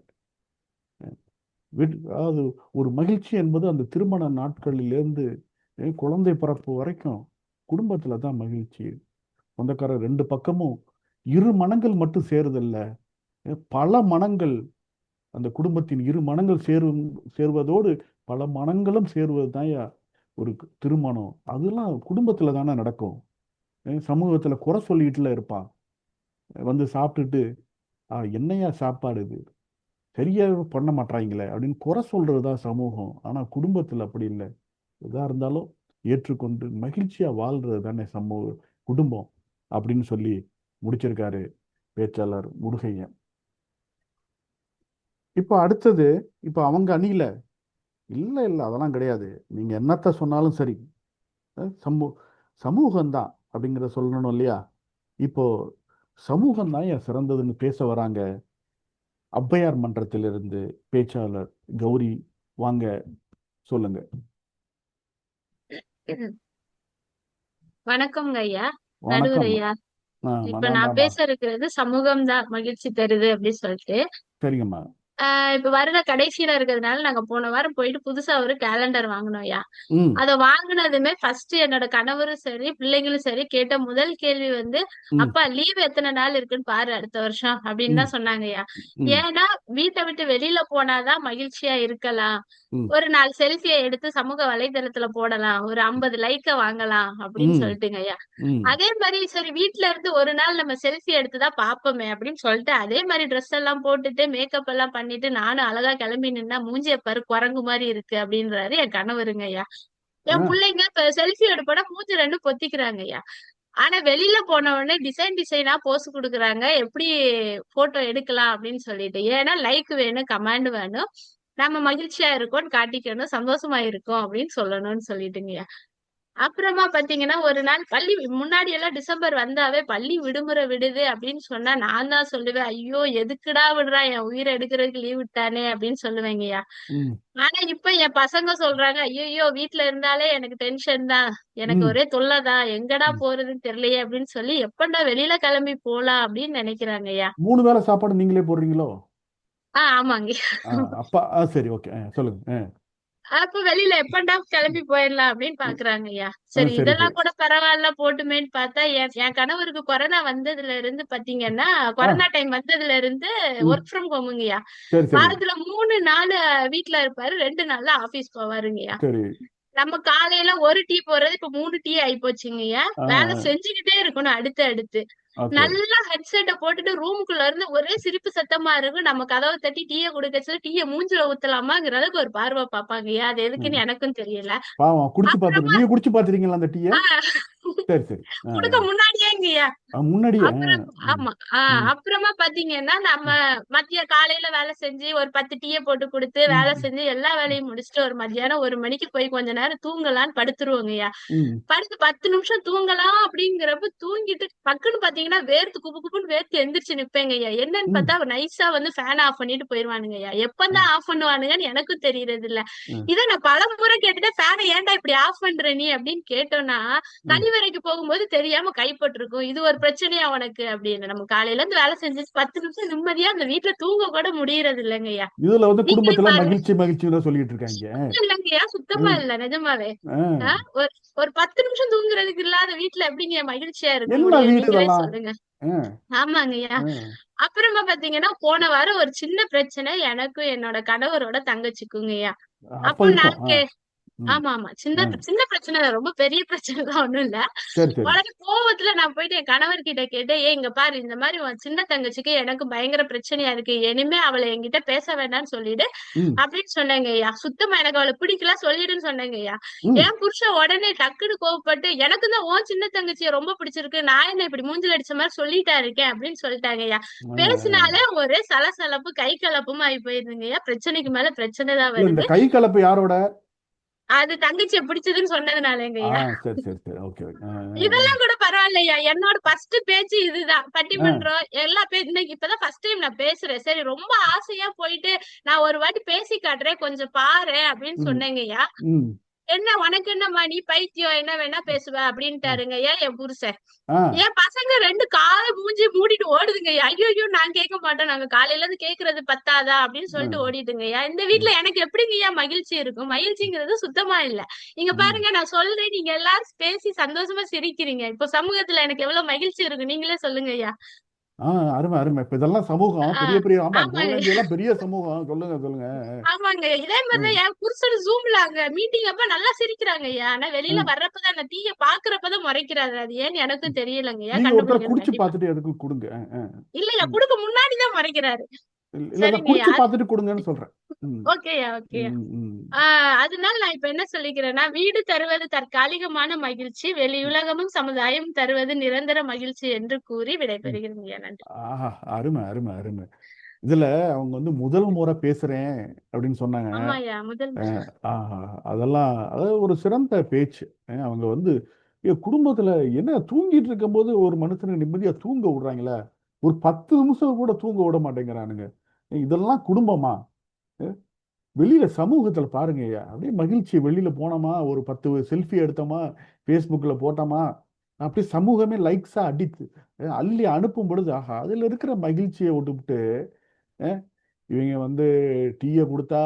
அதாவது ஒரு மகிழ்ச்சி என்பது அந்த திருமண நாட்களிலிருந்து குழந்தை பிறப்பு வரைக்கும் குடும்பத்துல தான் மகிழ்ச்சி. சொந்தக்காரர் ரெண்டு பக்கமும் இரு மனங்கள் மட்டும் சேருதல்ல, பல மனங்கள், அந்த குடும்பத்தின் இரு மனங்கள் சேர்வதோடு பல மனங்களும் சேர்வது தான் ஒரு திருமணம். அதெல்லாம் குடும்பத்துல தானே நடக்கும். சமூகத்துல குறை சொல்லிட்டுல இருப்பான். வந்து சாப்பிட்டுட்டு என்னையா சாப்பாடு இது, சரியா பண்ண மாட்டாங்களே அப்படின்னு குறை சொல்றதுதான் சமூகம். ஆனா குடும்பத்துல அப்படி இல்லை. எதா இருந்தாலும் ஏற்றுக்கொண்டு மகிழ்ச்சியா வாழ்றது தானே குடும்பம் அப்படின்னு சொல்லி முடிச்சிருக்காரு பேச்சாளர் முருகையன். இப்ப அடுத்தது, இப்ப அவங்க அணியில இல்ல அதெல்லாம் கிடையாது, நீங்க என்னத்த சொன்னாலும் சரி, சமூகம்தான் அப்படிங்கிறத சொல்லணும் இல்லையா? இப்போ சமூகம் தான் ஏன் சிறந்ததுன்னு பேச வராங்க ஔவையார் மன்றத்திலிருந்து பேச்சாளர் கௌரி. வாங்க, சொல்லுங்க. வணக்கம்ங்க ஐயா, நடுவர் வணக்கம். ஐயா. இப்ப நான் பேச இருக்கிறது சமூகம் தான் மகிழ்ச்சி தருது அப்படின்னு சொல்லிட்டு. சரிங்கம்மா. இப்ப வருட கடைசியில இருக்கிறதுனால நாங்க போன வாரம் போயிட்டு புதுசா ஒரு கேலண்டர் வாங்கினோம் ஐயா. அத வாங்கினதுமே ஃபர்ஸ்ட் என்னோட கணவரும் சரி பிள்ளைங்களும் சரி கேட்ட முதல் கேள்வி வந்து, அப்பா லீவ் எத்தனை நாள் இருக்குன்னு பாரு அடுத்த வருஷம் அப்படின்னு தான் சொன்னாங்க ஐயா. ஏன்னா வீட்டை விட்டு வெளியில போனாதான் மகிழ்ச்சியா இருக்கலாம், ஒரு 4 செல்ஃபியை எடுத்து சமூக வலைதளத்துல போடலாம், ஒரு 50 லைக்க வாங்கலாம் அப்படின்னு சொல்லிட்டுங்க ஐயா. அதே மாதிரி சரி வீட்டுல இருந்து ஒரு நாள் நம்ம செல்ஃபி எடுத்துதான் பாப்போமே அப்படின்னு சொல்லிட்டு அதே மாதிரி ட்ரெஸ் எல்லாம் போட்டுட்டு மேக்கப் எல்லாம் பண்ணிட்டு நானும் அழகா கிளம்பி நின்னா மூஞ்சிய பாரு குரங்கு மாதிரி இருக்கு அப்படின்றாரு என் கணவருங்க ஐயா. என் பிள்ளைங்க இப்ப செல்ஃபி எடுப்போட மூஞ்சி 2 பொத்திக்கிறாங்க ஐயா. ஆனா வெளியில போன உடனே டிசைனா போஸ் கொடுக்குறாங்க, எப்படி போட்டோ எடுக்கலாம் அப்படின்னு சொல்லிட்டு. ஏன்னா லைக் வேணும், கமெண்ட் வேணும், நம்ம மகிழ்ச்சியா இருக்கோம்னு காட்டிக்கணும், சந்தோஷமா இருக்கோம் அப்படின்னு சொல்லணும்னு சொல்லிட்டுங்கய்யா. அப்புறமா பாத்தீங்கன்னா ஒரு நாள் பள்ளி முன்னாடி எல்லாம் டிசம்பர் வந்தாவே பள்ளி விடுமுறை விடுது அப்படின்னு சொன்னா நான் தான் சொல்லுவேன், ஐயோ எதுக்குடா விடுறா, என் உயிரை எடுக்கிறதுக்கு லீவ் விட்டானே அப்படின்னு சொல்லுவேங்கய்யா. ஆனா இப்ப என் பசங்க சொல்றாங்க, ஐயோ வீட்டுல இருந்தாலே எனக்கு டென்ஷன் தான், எனக்கு ஒரே தொல்லைதான், எங்கடா போறதுன்னு தெரியலையே அப்படின்னு சொல்லி எப்படா வெளியில கிளம்பி போலாம் அப்படின்னு நினைக்கிறாங்கய்யா. 3 வேளை சாப்பாடு நீங்களே போடுறீங்களோ? ஆமாங்க. அப்பா சரி, ஓகே, சொல்லுங்க. அப்ப வெளியில எப்பண்டா கிளம்பி போயிடலாம் அப்படின்னு பாக்குறாங்க ஐயா. சரி இதெல்லாம் கூட பரவாயில்ல போட்டுமேன்னு பார்த்தா என் கணவருக்கு கொரோனா வந்ததுல இருந்து பாத்தீங்கன்னா, கொரோனா டைம் வந்ததுல இருந்து ஒர்க் ஃப்ரம் ஹோமுங்கய்யா. வாரத்துல 3 நாள் வீட்டுல இருப்பாரு, 2 நாள்ல ஆபீஸ் போவாருங்கய்யா. நம்ம காலையில ஒரு டீ போறது இப்ப 3 டீ ஆயி போச்சுங்கய்யா. வேலை செஞ்சுக்கிட்டே இருக்கணும் அடுத்து. நல்லா ஹெட்செட்டை போட்டுட்டு ரூமுக்குள்ள இருந்து ஒரே சிரிப்பு சத்தமா இருக்கும். நம்ம கதவை தட்டி டீயை குடுக்க சொல்லி டீயை மூஞ்சில ஊத்தலாமாங்கிற அளவுக்கு ஒரு பார்வை பாப்பாங்கய்யா. அது எதுக்குன்னு எனக்கும் தெரியல. நீங்க குடிச்சு பாத்துறீங்களா அந்த டீயை? குடுக்க முன்னாடியேங்கய்யா. ஆமா. அப்புறமா பாத்தீங்கன்னா நம்ம மதிய காலையில வேலை செஞ்சு ஒரு 10 டீயை போட்டு கொடுத்து வேலை செஞ்சு எல்லா வேலையும் முடிச்சுட்டு ஒரு மத்தியானம் 1 மணிக்கு போய் கொஞ்ச நேரம் தூங்கலான்னு படுத்துருவோங்கய்யா. படுத்து 10 நிமிஷம் தூங்கலாம் அப்படிங்கிறப்ப தூங்கிட்டு பக்குன்னு பாத்தீங்கன்னா வேர்த்து குப்புன்னு வேர்த்து எந்திரிச்சு நிப்பேங்கய்யா. என்னன்னு பார்த்தா நைஸா வந்து ஃபேன் ஆஃப் பண்ணிட்டு போயிருவானுங்கய்யா. எப்பதான் ஆஃப் பண்ணுவானுங்கன்னு எனக்கும் தெரியறது இல்ல. இதை நான் பல முறை கேட்டுட்டு ஃபேனை ஏன்டா இப்படி ஆஃப் பண்ற நீ அப்படின்னு கேட்டோம்னா, கழிவறைக்கு போகும்போது தெரியாம கைப்பட்டிருக்கும், இது ஒரு பிரச்சனையா உனக்கு அப்படின்னு. நம்ம காலையில இருந்து வேலை செஞ்சு 10 நிமிஷம் நிம்மதியா அந்த வீட்டுல தூங்க கூட முடியறது இல்லைங்கய்யா. இதுல வந்து குடும்பத்துல மகிழ்ச்சி சொல்லிட்டு இருக்காங்க இல்லைங்கய்யா, சுத்தமா இல்ல நிஜமாவே. ஒரு 10 நிமிஷம் தூங்குறதுக்கு இல்லாத வீட்டுல எப்படிங்க மகிழ்ச்சியா இருக்க முடியும், நீங்களே சொல்லுங்க. ஆமாங்கய்யா. அப்புறமா பாத்தீங்கன்னா போன வாரம் ஒரு சின்ன பிரச்சனை எனக்கும் என்னோட கணவரோட தங்கச்சிக்குங்கய்யா. அப்போ நான் ஆமா சின்ன பிரச்சனை, ரொம்ப பெரிய பிரச்சனை எல்லாம் ஒண்ணும் இல்ல. உடனே கோவத்துல நான் போயிட்டு என் கணவர் கிட்ட கேட்டேன், இங்க பாரு இந்த மாதிரி சின்ன தங்கச்சிக்கு எனக்கு பயங்கர பிரச்சனையா இருக்கு, இனிமே அவளை என்கிட்ட பேச வேண்டாம்னு சொல்லிடு அப்படின்னு சொன்னேங்க ஐயா. சுத்தமா எனக்கு அவளை பிடிக்கல சொல்லிடுன்னு சொன்னேங்க ஐயா. என் புருஷன் உடனே டக்குன்னு கோவப்பட்டு, எனக்கு தான் உன் சின்ன தங்கச்சியை ரொம்ப பிடிச்சிருக்கு, நான் என்ன இப்படி மூஞ்சில் அடிச்ச மாதிரி சொல்லிட்டா இருக்கேன் அப்படின்னு சொல்லிட்டாங்க ஐயா. பேசினாலே ஒரே சலசலப்பு கை கலப்பும் ஆகி போயிருதுங்க ஐயா. பிரச்சனைக்கு மேல பிரச்சனை தான் வருது. கை கலப்பு யாரோட? அது தங்கச்சியை பிடிச்சதுன்னு சொன்னதுனாலங்கய்யா. இதெல்லாம் கூட பரவாயில்லையா, என்னோட ஃபர்ஸ்ட் பேச்சு இதுதான். பட்டிமன்றம் எல்லா இன்னைக்கு இப்பதான் ஃபர்ஸ்ட் டைம் நான் பேசுறேன். சரி ரொம்ப ஆசையா போயிட்டு நான் ஒரு வாட்டி பேசி காட்டுறேன், கொஞ்சம் பாரு அப்படின்னு சொன்னேங்கய்யா. என்ன உனக்கு என்னம்மா நீ பைத்தியம் என்ன வேணா பேசுவ அப்படின்ட்டாருங்க என் புருஷன். ஆ என் பசங்க 2 கால மூஞ்சி மூடிட்டு ஓடுதுங்க. ஐயோ நான் கேட்க மாட்டோம், நாங்க காலையில இருந்து கேக்குறது பத்தாதா அப்படின்னு சொல்லிட்டு ஓடிடுங்கய்யா. இந்த வீட்டுல எனக்கு எப்படிங்கய்யா மகிழ்ச்சி இருக்கும்? மகிழ்ச்சிங்கிறது சுத்தமா இல்ல. இங்க பாருங்க, நான் சொல்றேன், நீங்க எல்லாரும் பேசி சந்தோஷமா சிரிக்கிறீங்க. இப்போ சமூகத்துல எனக்கு எவ்வளவு மகிழ்ச்சி இருக்கு நீங்களே சொல்லுங்க ஐயா. அருமை அருமை. இப்ப இதெல்லாம் சமூகம் பெரிய பெரிய, ஆமா, ஆமாங்க புகழேந்தி எல்லாம் பெரிய சமூகம். சொல்லுங்க சொல்லுங்க. ஆமாங்க. இதே மாதிரிதான் என் புருஷன் ஜூம்ல அங்க மீட்டிங் அப்ப நல்லா சிரிக்கிறாங்க ஐயா. ஆனா வெளியில வர்றப்பதான் அந்த டீய பாக்குறப்பதான் முறைக்கிறாரு. அது ஏன்னு எனக்கும் தெரியலங்க ஐயா. நீங்க ஒருத்தர் கண்டுபிடிக்கணும் குடிச்சு கண்டிப்பா. பார்த்துட்டு எதுக்கு கொடுங்க. இல்லையா, குடுக்க முன்னாடிதான் முறைக்கிறாரு. இல்ல சரிங்க குடிச்சு ஐயா. பார்த்துட்டு கொடுங்கன்னு சொல்றேன். ஓகேயா ஓகேயா. ம், ம். அதனால நான் இப்ப என்ன சொல்லிக்கிறேன்னா, வீடு தருவது தற்காலிகமான மகிழ்ச்சி, வெளியுலகமும் சமுதாயம் தருவது நிரந்தர மகிழ்ச்சி என்று கூறி விடைபெறுகிறேன் ஐயா. நன்றி. ஆஹா, அருமை அருமை அருமை. இதுல அவங்க வந்து முதல் முறை பேசுறேன் அப்படின்னு சொன்னாங்க. ஆமாய்யா, முதல் முறை. ஆஹா, அதெல்லாம் அதாவது ஒரு சிறந்த பேச்சு. அவங்க வந்து குடும்பத்துல என்ன தூங்கிட்டு இருக்கும்போது ஒரு மனுஷனை நிம்மதியா தூங்க விடுறாங்களே, ஒரு 10 நிமிஷம் கூட தூங்க விட மாட்டேங்கிறானுங்க. இதெல்லாம் குடும்பமா? வெளியில சமூகத்துல பாருங்க ஐயா, அப்படியே மகிழ்ச்சி. வெளியில போனோமா, ஒரு 10 செல்ஃபி எடுத்தோமா, ஃபேஸ்புக்ல போட்டோமா, அப்படியே சமூகமே லைக்ஸா அடித்து அள்ளி அனுப்பும் பொழுது, ஆஹா, அதுல இருக்கிற மகிழ்ச்சியை விட்டுவிட்டு இவங்க வந்து டீயை கொடுத்தா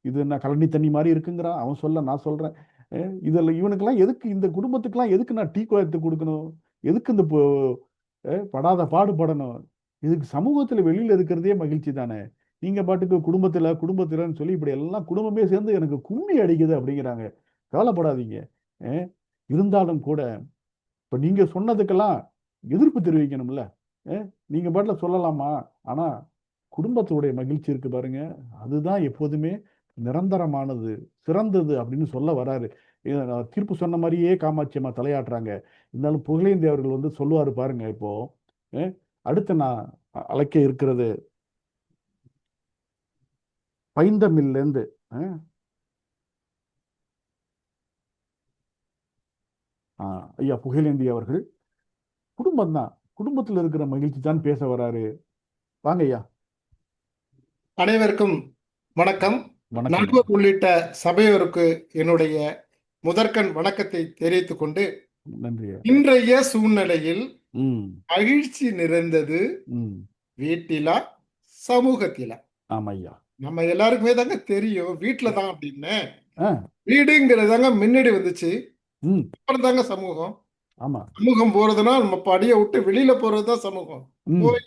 இது என்ன கழனி தண்ணி மாதிரி இருக்குங்கிறான் அவன். சொல்ல நான் சொல்றேன், இதில் இவனுக்கெல்லாம் எதுக்கு, இந்த குடும்பத்துக்கெல்லாம் எதுக்கு நான் டீ கோயத்து கொடுக்கணும்? எதுக்கு இந்த படாத பாடுபடணும்? இதுக்கு சமூகத்தில் வெளியில இருக்கிறதே மகிழ்ச்சி தானே. நீங்க பாட்டுக்கு குடும்பத்துலன்னு சொல்லி இப்படி எல்லாம் குடும்பமே சேர்ந்து எனக்கு கும்மி அடிக்குது அப்படிங்கிறாங்க. கவலைப்படாதீங்க. இருந்தாலும் கூட இப்ப நீங்க சொன்னதுக்கெல்லாம் எதிர்ப்பு தெரிவிக்கணும்ல. நீங்க பாட்டுல சொல்லலாமா? ஆனா குடும்பத்துடைய மகிழ்ச்சி இருக்கு பாருங்க, அதுதான் எப்போதுமே நிரந்தரமானது, சிறந்தது அப்படின்னு சொல்ல வராரு. தீர்ப்பு சொன்ன மாதிரியே காமாட்சி அம்மா தலையாட்டுறாங்க. இருந்தாலும் புகழேந்தி அவர்கள் வந்து சொல்லுவாரு பாருங்க. இப்போ அடுத்து நான் அழைக்க இருக்கிறது பைந்தமில்ல இருந்து ஐயா புகழேந்தி அவர்கள். குடும்பம் தான், குடும்பத்தில் இருக்கிற மகிழ்ச்சி தான் பேச வராரு. வாங்க ஐயா. அனைவருக்கும் வணக்கம். நடுவர் உள்ளிட்ட சபையோருக்கு என்னுடைய முதற்கண் வணக்கத்தை தெரிவித்துக் கொண்டு, நன்றி. இன்றைய சூழ்நிலையில் மகிழ்ச்சி நிறைந்தது வீட்டிலா சமூகத்திலா? ஆமையா, நம்ம எல்லாருக்குமே தாங்க தெரியும் வீட்டுல தான் அப்படின்னு. வீடுங்கிறதாங்க முன்னாடி வந்துச்சு, அப்புறம் தாங்க சமூகம். ஆமா, சமூகம் போறதுன்னா நம்ம படியை விட்டு வெளியில போறதுதான் சமூகம். போய்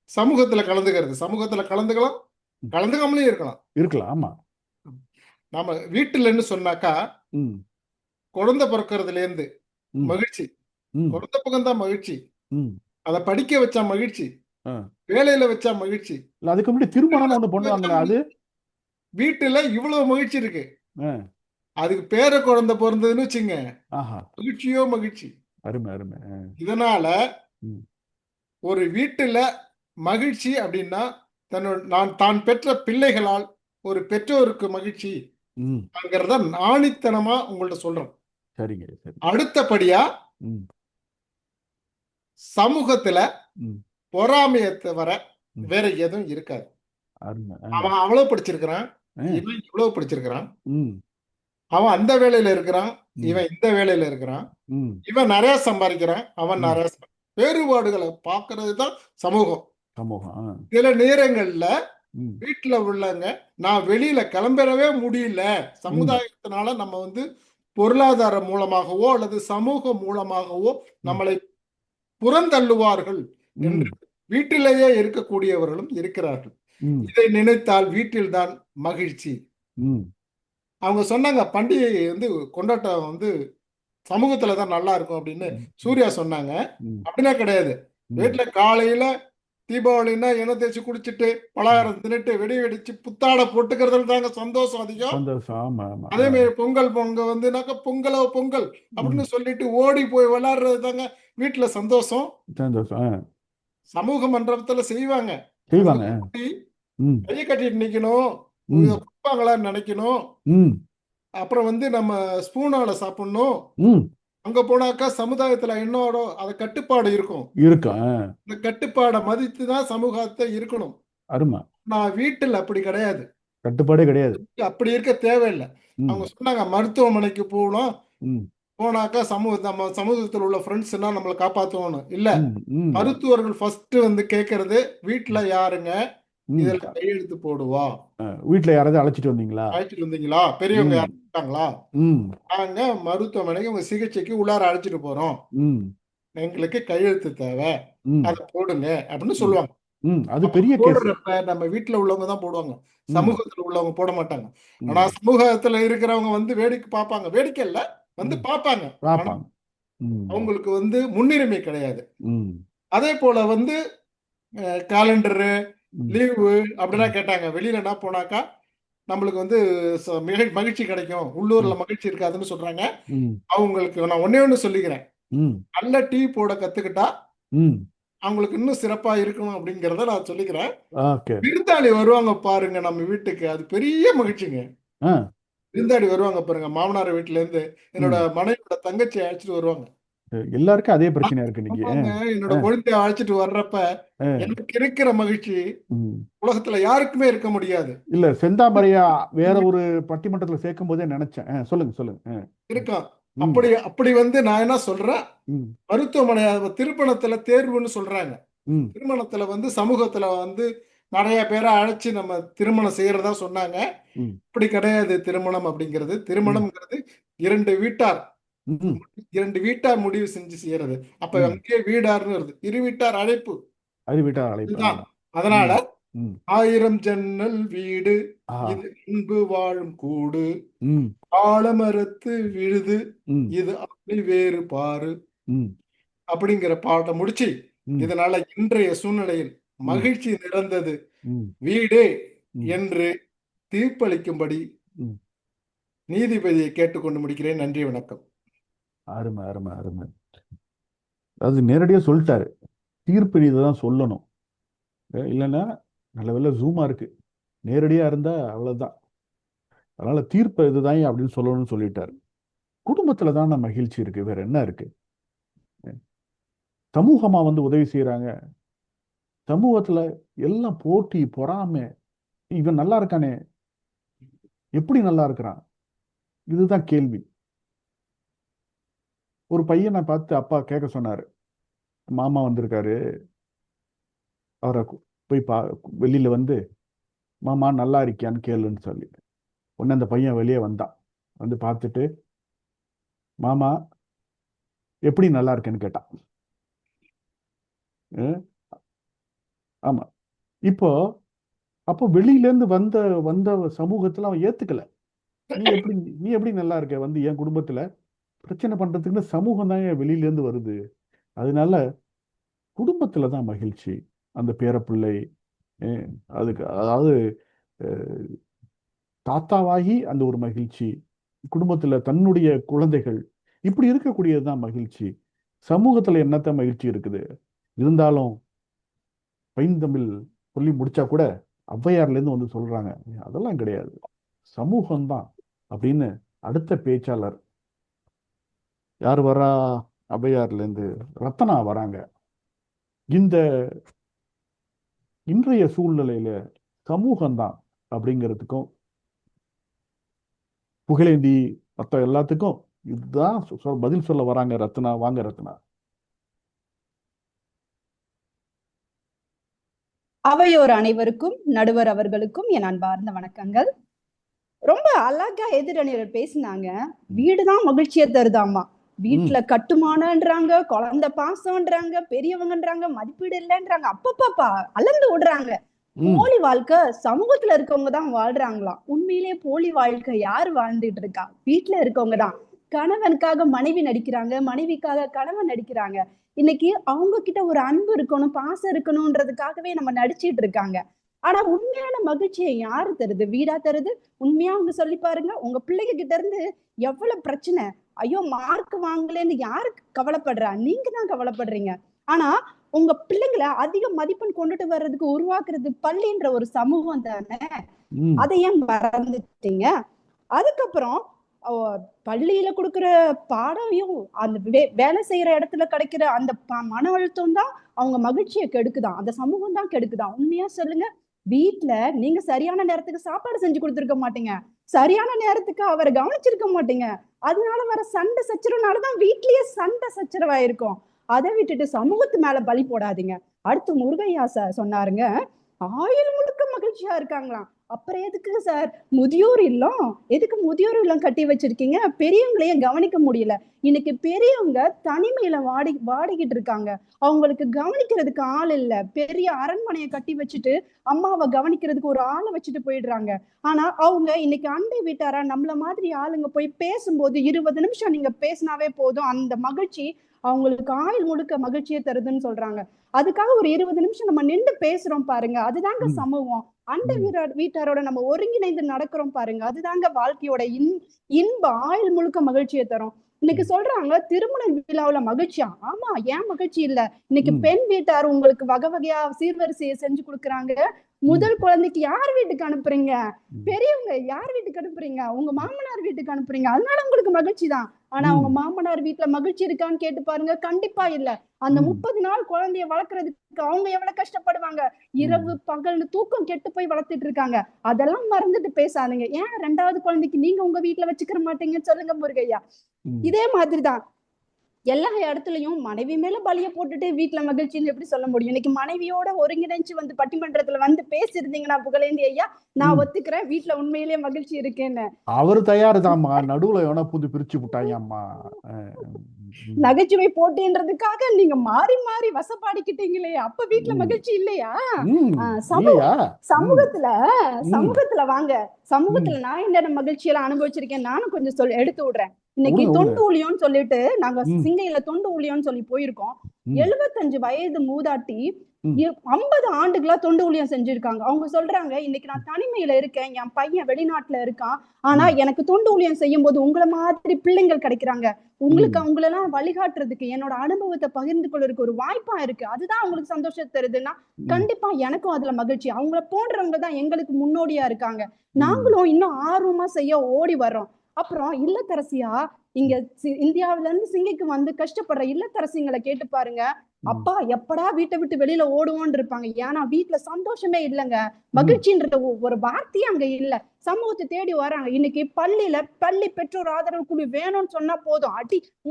சமூகத்துல கலந்துக்கிறது, சமூகத்துல கலந்துக்கலாம், கலந்துக்காமலே இருக்கலாம். ஆமா, நாம வீட்டுலன்னு சொன்னாக்கா குழந்தை பிறக்கிறதுல இருந்து மகிழ்ச்சி, குழந்தை பக்கம் மகிழ்ச்சி, அதை படிக்க வச்சா மகிழ்ச்சி, வேலையில வச்சா மகிழ்ச்சி. அதுக்கு முன்னாடி திருமணம் ஒண்ணு பண்ணுவாங்களா, அது வீட்டுல இவ்வளவு மகிழ்ச்சி இருக்கு. அதுக்கு பேர குழந்தை பிறந்ததுன்னு வச்சுங்க, மகிழ்ச்சியோ மகிழ்ச்சி. அருமை அருமை. இதனால ஒரு வீட்டுல மகிழ்ச்சி அப்படின்னா தான் பெற்ற பிள்ளைகளால் ஒரு பெற்றோருக்கு மகிழ்ச்சி ஆணித்தனமா உங்கள்ட்ட சொல்றேன். சரிங்க. அடுத்தபடியா சமூகத்துல பொறாமையை தவிர வேற எதுவும் இருக்காது. அவன் அவ்வளவு படிச்சிருக்கிறான், இவன் இவ்வளவு படிச்சிருக்கிறான், அவன் அந்த வேலையில இருக்கிறான், இவன் இந்த வேலையில இருக்கிறான், இவன் நிறைய சம்பாதிக்கிறான், அவன் நிறைய வேறுபாடுகளை பாக்குறதுதான் சமூகம். சில நேரங்கள்ல வீட்டுல உள்ளவங்க நான் வெளியில கிளம்பவே முடியல, சமுதாயத்தினால நம்ம வந்து பொருளாதார மூலமாகவோ அல்லது சமூக மூலமாகவோ நம்மளை புறந்தள்ளுவார்கள் என்று வீட்டிலேயே இருக்கக்கூடியவர்களும் இருக்கிறார்கள். இதை நினைத்தால் வீட்டில்தான் மகிழ்ச்சி. அவங்க சொன்னாங்க பண்டிகை வந்து கொண்டாட்டம் வந்து சமூகத்துலதான் நல்லா இருக்கும் அப்படின்னு சூர்யா சொன்னாங்க. அப்படின்னா கிடையாது. வீட்டுல காலையில தீபாவளின்னா எண்ணெய் தேய்ச்சி குடிச்சிட்டு பலகாரம் தின்னுட்டு வெடி வெடிச்சு புத்தாடை போட்டுக்கிறதுல தாங்க சந்தோஷம் அதிகம். அதே மாதிரி பொங்கல் வந்துனாக்கா பொங்கல் அப்படின்னு சொல்லிட்டு ஓடி போய் விளையாடுறது தாங்க வீட்டுல சந்தோஷம். சமூக மன்றத்துல செய்வாங்க, கையை கட்டிட்டு நிக்கணும், கொடுப்பாங்களான்னு நினைக்கணும். அப்புறம் வந்து நம்ம ஸ்பூனால சாப்பிடணும். அங்க போனாக்கா சமுதாயத்துல என்னோட அது கட்டுப்பாடு இருக்கும். இந்த கட்டுப்பாடை மதித்துதான் சமூகத்தை இருக்கணும். நான் வீட்டில் அப்படி கிடையாது. கட்டுப்பாடே கிடையாது. அப்படி இருக்க தேவையில்லை. அவங்க சொன்னாங்க மருத்துவமனைக்கு போகணும், போனாக்கா நம்ம சமூகத்தில் உள்ள ஃப்ரெண்ட்ஸ் எல்லாம் நம்மளை காப்பாற்றுவோம். இல்ல, மருத்துவர்கள் ஃபர்ஸ்ட் வந்து கேட்கறது வீட்டுல யாருங்க இதுல கையெழுத்து போடுவா, வீட்டுல யாராவது அழைச்சிட்டு வந்தீங்களா, பெரியவங்க யாரும் இருக்காங்களா, நாங்க மருத்துவமனைக்கு உங்க சிகிச்சைக்கு உள்ளார அழைச்சிட்டு போறோம், எங்களுக்கு கையெழுத்து தேவை, அதை போடுங்க அப்படின்னு சொல்லுவாங்க. அது பெரிய போடுறப்ப நம்ம வீட்டுல உள்ளவங்க தான் போடுவாங்க, சமூகத்துல உள்ளவங்க போட மாட்டாங்க. ஆனா சமூகத்துல இருக்கிறவங்க வந்து வேடிக்கை பார்ப்பாங்க, வேடிக்கை இல்ல வந்து பார்ப்பாங்க, அவங்களுக்கு வந்து முன்னுரிமை கிடையாது. அதே போல வந்து காலண்டரு லீவு அப்படின்னா கேட்டாங்க, வெளியில என்ன போனாக்கா நம்மளுக்கு வந்து மகிழ்ச்சி கிடைக்கும், உள்ளூர்ல மகிழ்ச்சி இருக்காதுன்னு சொல்றாங்க. அவங்களுக்கு நான் ஒண்ணு சொல்லிக்கிறேன், நல்ல டீ போட கத்துக்கிட்டா அவங்களுக்கு இன்னும் சிறப்பா இருக்கணும் அப்படிங்கறத நான் சொல்லிக்கிறேன். விருந்தாளி வருவாங்க பாருங்க நம்ம வீட்டுக்கு, அது பெரிய மகிழ்ச்சிங்க. விருந்தாளி வருவாங்க பாருங்க, மாமனார் வீட்டுல இருந்து என்னோட மனைவியோட தங்கச்சி அழைச்சிட்டு வருவாங்க. எல்லாருக்கும் அதே பிரச்சனை இருக்கு. என்னோட குழந்தைய அழைச்சிட்டு வர்றப்ப எனக்கு இருக்கிற மகிழ்ச்சி உலகத்துல யாருக்குமே இருக்க முடியாது. இல்ல, செந்தாமரையா வேற ஒரு பட்டிமன்றத்துல சேர்க்கும் போதே நினைச்சேன். சொல்லுங்க இருக்கான். அப்படி வந்து நான் என்ன சொல்றேன், மருத்துவமனை திருமணத்துல தேர்வுன்னு சொல்றாங்க. திருமணத்துல வந்து சமூகத்துல வந்து நிறைய பேரை அழைச்சு நம்ம திருமணம் செய்யறதா சொன்னாங்க. இப்படி கிடையாது திருமணம் அப்படிங்கிறது. திருமணம்ங்கிறது இரண்டு வீட்டார் முடிவு செஞ்சு செய்யறது. அப்ப அங்கே வீடார்னு வருது, இரு வீட்டார் அழைப்பு. அதனால 1000 ஜன்னல் வீடு இது அன்பு வாழும் கூடு, ஆலமரத்து விழுது இது அப்படி வேறு பாரு அப்படிங்கிற பாட்டை முடிச்சு, இதனால இன்றைய சூழ்நிலையில் மகிழ்ச்சி நிறைந்தது வீடே என்று தீர்ப்பளிக்கும்படி நீதிபதியை கேட்டுக்கொண்டு முடிக்கிறேன். நன்றி, வணக்கம். அருமை அருமை அருமை. அது நேரடியா சொல்லிட்டாரு, தீர்ப்பு நீதிதான் சொல்லணும். இல்லைன்னா நல்ல வேலை ஜூமா இருக்கு, நேரடியா இருந்தா அவ்வளவுதான். அதனால தீர்ப்பு இதுதான் அப்படின்னு சொல்லணும்னு சொல்லிட்டாரு. குடும்பத்துல தான் மகிழ்ச்சி இருக்கு, வேற என்ன இருக்கு? சமூகமா வந்து உதவி செய்யறாங்க, சமூகத்துல எல்லாம் போட்டி பொறாமை, இவன் நல்லா இருக்கானே எப்படி நல்லா இருக்கிறான், இதுதான் கேள்வி. ஒரு பையனை பார்த்து அப்பா கேட்க சொன்னாரு, மாமா வந்திருக்காரு, அவரை போய் வெளியில வந்து மாமா நல்லா இருக்கியான்னு கேளுன்னு சொல்லி. உடனே அந்த பையன் வெளியே வந்தான், வந்து பார்த்துட்டு மாமா எப்படி நல்லா இருக்கேன்னு கேட்டான். ஆமா, அப்போ வெளியில இருந்து வந்த சமூகத்துல அவன் ஏத்துக்கல. நீ எப்படி நல்லா இருக்க, வந்து என் குடும்பத்துல பிரச்சனை பண்றதுக்குன்னு சமூகம் தான் வெளியில இருந்து வருது. அதனால குடும்பத்துல தான் மகிழ்ச்சி. அந்த பேரப்பிள்ளை அதுக்கு அதாவது தாத்தாவாகி அந்த ஒரு மகிழ்ச்சி, குடும்பத்துல தன்னுடைய குழந்தைகள், இப்படி இருக்கக்கூடியதுதான் மகிழ்ச்சி. சமூகத்துல என்னத்த மகிழ்ச்சி இருக்குது? இருந்தாலும் பைந்தமிழ் சொல்லி முடிச்சா கூட ஔவையார்ல இருந்து வந்து சொல்றாங்க, அதெல்லாம் கிடையாது, சமூகம்தான் அப்படின்னு. அடுத்த பேச்சாளர் யார் வரா? ஔவையார்ல இருந்து ரத்னா வராங்க. இந்த இன்றைய சூழ்நிலையில சமூகம்தான் அப்படிங்கிறதுக்கும் புகழேந்தி மற்ற எல்லாத்துக்கும் இதுதான் பதில் சொல்ல வராங்க ரத்னா. வாங்க ரத்னா. அவையோர் அனைவருக்கும், நடுவர் அவர்களுக்கும் என் அன்பார்ந்த வணக்கங்கள். ரொம்ப அழகா எதிரணியர் பேசினாங்க. வீடுதான் மகிழ்ச்சியை தருதாமா, வீட்டுல கட்டுமானன்றாங்க, குழந்தை பாசம்ன்றாங்க, பெரியவங்கன்றாங்க, மதிப்பீடு இல்லைன்றாங்க, அப்பப்பா அளந்து விடுறாங்க. போலி வாழ்க்கை சமூகத்துல இருக்கவங்க தான் வாழ்றாங்களாம். உண்மையிலேயே போலி வாழ்க்கை யாரு வாழ்ந்துட்டு இருக்கா? வீட்டுல இருக்கவங்க தான். கணவனுக்காக மனைவி நடிக்கிறாங்க, மனைவிக்காக கணவன் நடிக்கிறாங்க. இன்னைக்கு அவங்க கிட்ட ஒரு அன்பு இருக்கணும், பாசம் இருக்கணும்ன்றதுக்காகவே நம்ம நடிச்சிட்டு இருக்காங்க. ஆனா உண்மையான மகிழ்ச்சியை யாரு தருது? வீடா தருது? உண்மையா அவங்க சொல்லி பாருங்க, உங்க பிள்ளைங்க கிட்ட இருந்து எவ்வளவு பிரச்சனை. ஐயோ மார்க் வாங்கலன்னு யாரு கவலைப்படுறா? நீங்க தான் கவலைப்படுறீங்க. ஆனா உங்க பிள்ளைங்களை அதிக மதிப்பெண் கொண்டுட்டு வர்றதுக்கு உருவாக்குறது பள்ளின்ற ஒரு சமூகம் தானே. அதை ஏன் மறந்துட்டீங்க? அதுக்கப்புறம் பள்ளியில கொடுக்குற பாடையும் அந்த வேலை செய்யற இடத்துல கிடைக்கிற அந்த மன அழுத்தம் தான் அவங்க மகிழ்ச்சியை கெடுக்குதான், அந்த சமூகம் தான் கெடுக்குதான். உண்மையா சொல்லுங்க, வீட்டுல நீங்க சரியான நேரத்துக்கு சாப்பாடு செஞ்சு கொடுத்துருக்க மாட்டீங்க, சரியான நேரத்துக்கு அவரை கவனிச்சிருக்க மாட்டீங்க. அதனால வர சண்டை சச்சரவுனாலதான் வீட்லயே சண்டை சச்சரவா இருக்கும். அதை விட்டுட்டு சமூகத்து மேல பலி போடாதீங்க. அடுத்து முருகையா சார் சொன்னாருங்க, ஆயுள் முழுக்க மகிழ்ச்சியா இருக்காங்களாம். அப்புறம் எதுக்கு சார் முதியோர் இல்லம், எதுக்கு முதியோர் இல்லம் கட்டி வச்சிருக்கீங்க? பெரியவங்களையே கவனிக்க முடியல. இன்னைக்கு பெரியவங்க தனிமையில வாடிக்கிட்டு இருக்காங்க. அவங்களுக்கு கவனிக்கிறதுக்கு ஆள் இல்ல. பெரிய அரண்மனையை கட்டி வச்சுட்டு அம்மாவை கவனிக்கிறதுக்கு ஒரு ஆளை வச்சுட்டு போயிடுறாங்க. ஆனா அவங்க இன்னைக்கு அண்டை வீட்டாரா நம்மள மாதிரி ஆளுங்க போய் பேசும்போது 20 நிமிஷம் நீங்க பேசினாவே போதும், அந்த மகிழ்ச்சி அவங்களுக்கு ஆயுள் முழுக்க மகிழ்ச்சியை தருதுன்னு சொல்றாங்க. அதுக்காக ஒரு 20 நிமிஷம் நம்ம நின்று பேசுறோம் பாருங்க, அதுதாங்க சமூகம். அண்டை வீட்டாரோட நம்ம ஒருங்கிணைந்து நடக்கிறோம் பாருங்க, அதுதாங்க வாழ்க்கையோட இன்ப ஆயுள் முழுக்க மகிழ்ச்சியை தரும். இன்னைக்கு சொல்றாங்க திருமண விழாவுல மகிழ்ச்சியா? ஆமா, ஏன் மகிழ்ச்சி இல்ல? இன்னைக்கு பெண் வீட்டார் உங்களுக்கு வகை வகையா சீர்வரிசையை செஞ்சு கொடுக்குறாங்க. முதல் குழந்தைக்கு யார் வீட்டுக்கு அனுப்புறீங்க? பெரியவங்க யார் வீட்டுக்கு அனுப்புறீங்க? உங்க மாமனார் வீட்டுக்கு அனுப்புறீங்க. அதனால உங்களுக்கு மகிழ்ச்சி தான். ஆனா உங்க மாமனார் வீட்டுல மகிழ்ச்சி இருக்கான்னு கேட்டு பாருங்க, கண்டிப்பா இல்ல. அந்த 30 நாள் குழந்தைய வளர்க்கறதுக்கு அவங்க எவ்வளவு கஷ்டப்படுவாங்க. இரவு பகல்னு தூக்கம் கெட்டு போய் வளர்த்துட்டு இருக்காங்க. அதெல்லாம் மறந்துட்டு பேசாதீங்க. ஏன் 2வது குழந்தைக்கு நீங்க உங்க வீட்டுல வச்சுக்கிற மாட்டீங்கன்னு சொல்லுங்க முருகையா. இதே மாதிரிதான் எல்லா இடத்துலயும் மனைவி மேல பலிய போட்டுட்டு வீட்டுல மகிழ்ச்சின்னு எப்படி சொல்ல முடியும்? இன்னைக்கு மனைவியோட ஒருங்கிணைச்சு வந்து பட்டிமன்றத்துல வந்து பேசிருந்தீங்கன்னா புகழேந்தி ஐயா, நான் ஒத்துக்கிறேன் வீட்டுல உண்மையிலேயே மகிழ்ச்சி இருக்கேன்னு. அவரு தயாருதாம்மா, நடுவுல எவனா புது பிரிச்சு விட்டாயம்மா. நகைச்சுவை போட்டின்றதுக்காக நீங்க மாறி மாறி வசப்பாடிக்கிட்டீங்களே, அப்ப வீட்டுல மகிழ்ச்சி இல்லையா? சமூகத்துல வாங்க, சமூகத்துல நான் என்னென்ன மகிழ்ச்சி எல்லாம் அனுபவிச்சிருக்கேன் நானும் கொஞ்சம் எடுத்து விடுறேன். இன்னைக்கு தொண்டு ஊழியம்னு சொல்லிட்டு நாங்க சிங்கையில தொண்டு ஊழியம்னு சொல்லி போயிருக்கோம். 75 வயது மூதாட்டி 50 ஆண்டுகளா தொண்டு ஊழியம் செஞ்சிருக்காங்க. அவங்க சொல்றாங்க, இன்னைக்கு நான் தனிமையில இருக்கேன், என் பையன் வெளிநாட்டுல இருக்கான், ஆனா எனக்கு தொண்டு ஊழியம் செய்யும் போது உங்களை மாதிரி பிள்ளைங்கள் கிடைக்கிறாங்க. உங்களுக்கு அவங்களெல்லாம் வழிகாட்டுறதுக்கு என்னோட அனுபவத்தை பகிர்ந்து கொள்றதுக்கு ஒரு வாய்ப்பா இருக்கு. அதுதான் அவங்களுக்கு சந்தோஷத்தை தருதுன்னா கண்டிப்பா எனக்கும் அதுல மகிழ்ச்சி. அவங்கள போன்றவங்க தான் எங்களுக்கு முன்னோடியா இருக்காங்க. நாங்களும் இன்னும் ஆர்வமா செய்ய ஓடி வர்றோம். அப்புறம் இல்லத்தரசியா இங்க இந்தியாவில இருந்து சிங்கைக்கு வந்து கஷ்டப்படுற இல்லத்தரசிங்களை கேட்டு பாருங்க, அப்பா எப்படா வீட்டை விட்டு வெளியில ஓடுவோன்னு இருப்பாங்க. ஏன்னா வீட்டுல சந்தோஷமே இல்லைங்க, மகிழ்ச்சின்ற ஒரு வார்த்தையே அங்க இல்ல. சமூகத்தை தேடி வராங்க. இன்னைக்கு பள்ளி பெற்றோர் ஆதரவு குழு வேணும்னு சொன்னா போதும்,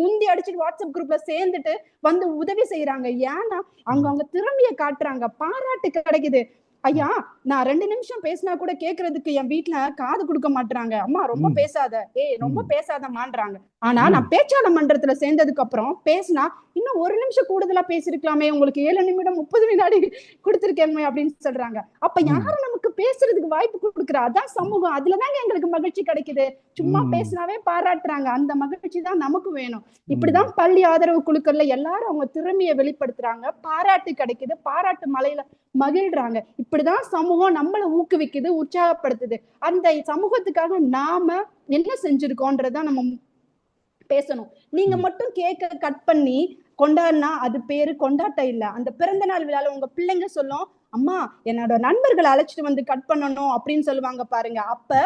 முந்தி அடிச்சுட்டு வாட்ஸ்அப் குரூப்ல சேர்ந்துட்டு வந்து உதவி செய்யறாங்க. ஏன்னா அவங்க திறமைய காட்டுறாங்க, பாராட்டு கிடைக்குது. ஐயா, நான் 2 நிமிஷம் பேசினா கூட கேக்குறதுக்கு என் வீட்டுல காது கொடுக்க மாட்டாங்க. அம்மா ரொம்ப பேசாத, ரொம்ப பேசாதமான்றாங்க. ஆனா நான் பேச்சாளர் மன்றத்துல சேர்ந்ததுக்கு அப்புறம் பேசினா இன்னும் 1 நிமிஷம் கூடுதலா பேசிருக்கலாமே, உங்களுக்கு 7 நிமிடம் 30 வினாடி கொடுத்திருக்கேன் அப்படின்னு சொல்றாங்க. அப்ப யாரும் நமக்கு பேசுறதுக்கு வாய்ப்பு கொடுக்குறா? அதான் சமூகம். அதுலதாங்க எங்களுக்கு மகிழ்ச்சி கிடைக்குது. சும்மா பேசினாவே பாராட்டுறாங்க, அந்த மகிழ்ச்சி தான் நமக்கு வேணும். இப்படிதான் பள்ளி ஆதரவு குழுக்கள்ல எல்லாரும் அவங்க திறமையை வெளிப்படுத்துறாங்க, பாராட்டு கிடைக்குது, பாராட்டு மலையில மகிழ்றாங்க. இப்படிதான் சமூகம் நம்மளை ஊக்குவிக்குது, உற்சாகப்படுத்துது. அந்த சமூகத்துக்காக நாம என்ன செஞ்சிருக்கோன்றதான் நம்ம பேசணும். நீங்க மட்டும் கேக்க கட் பண்ணி கொண்டாடினா அது பேரு கொண்டாட்டம் இல்ல. அந்த பிறந்த நாள் விழால உங்க பிள்ளைங்க சொல்லும், அம்மா என்னோட நண்பர்களை அழைச்சிட்டு வந்து கட் பண்ணணும் அப்படின்னு சொல்லுவாங்க பாருங்க. அப்ப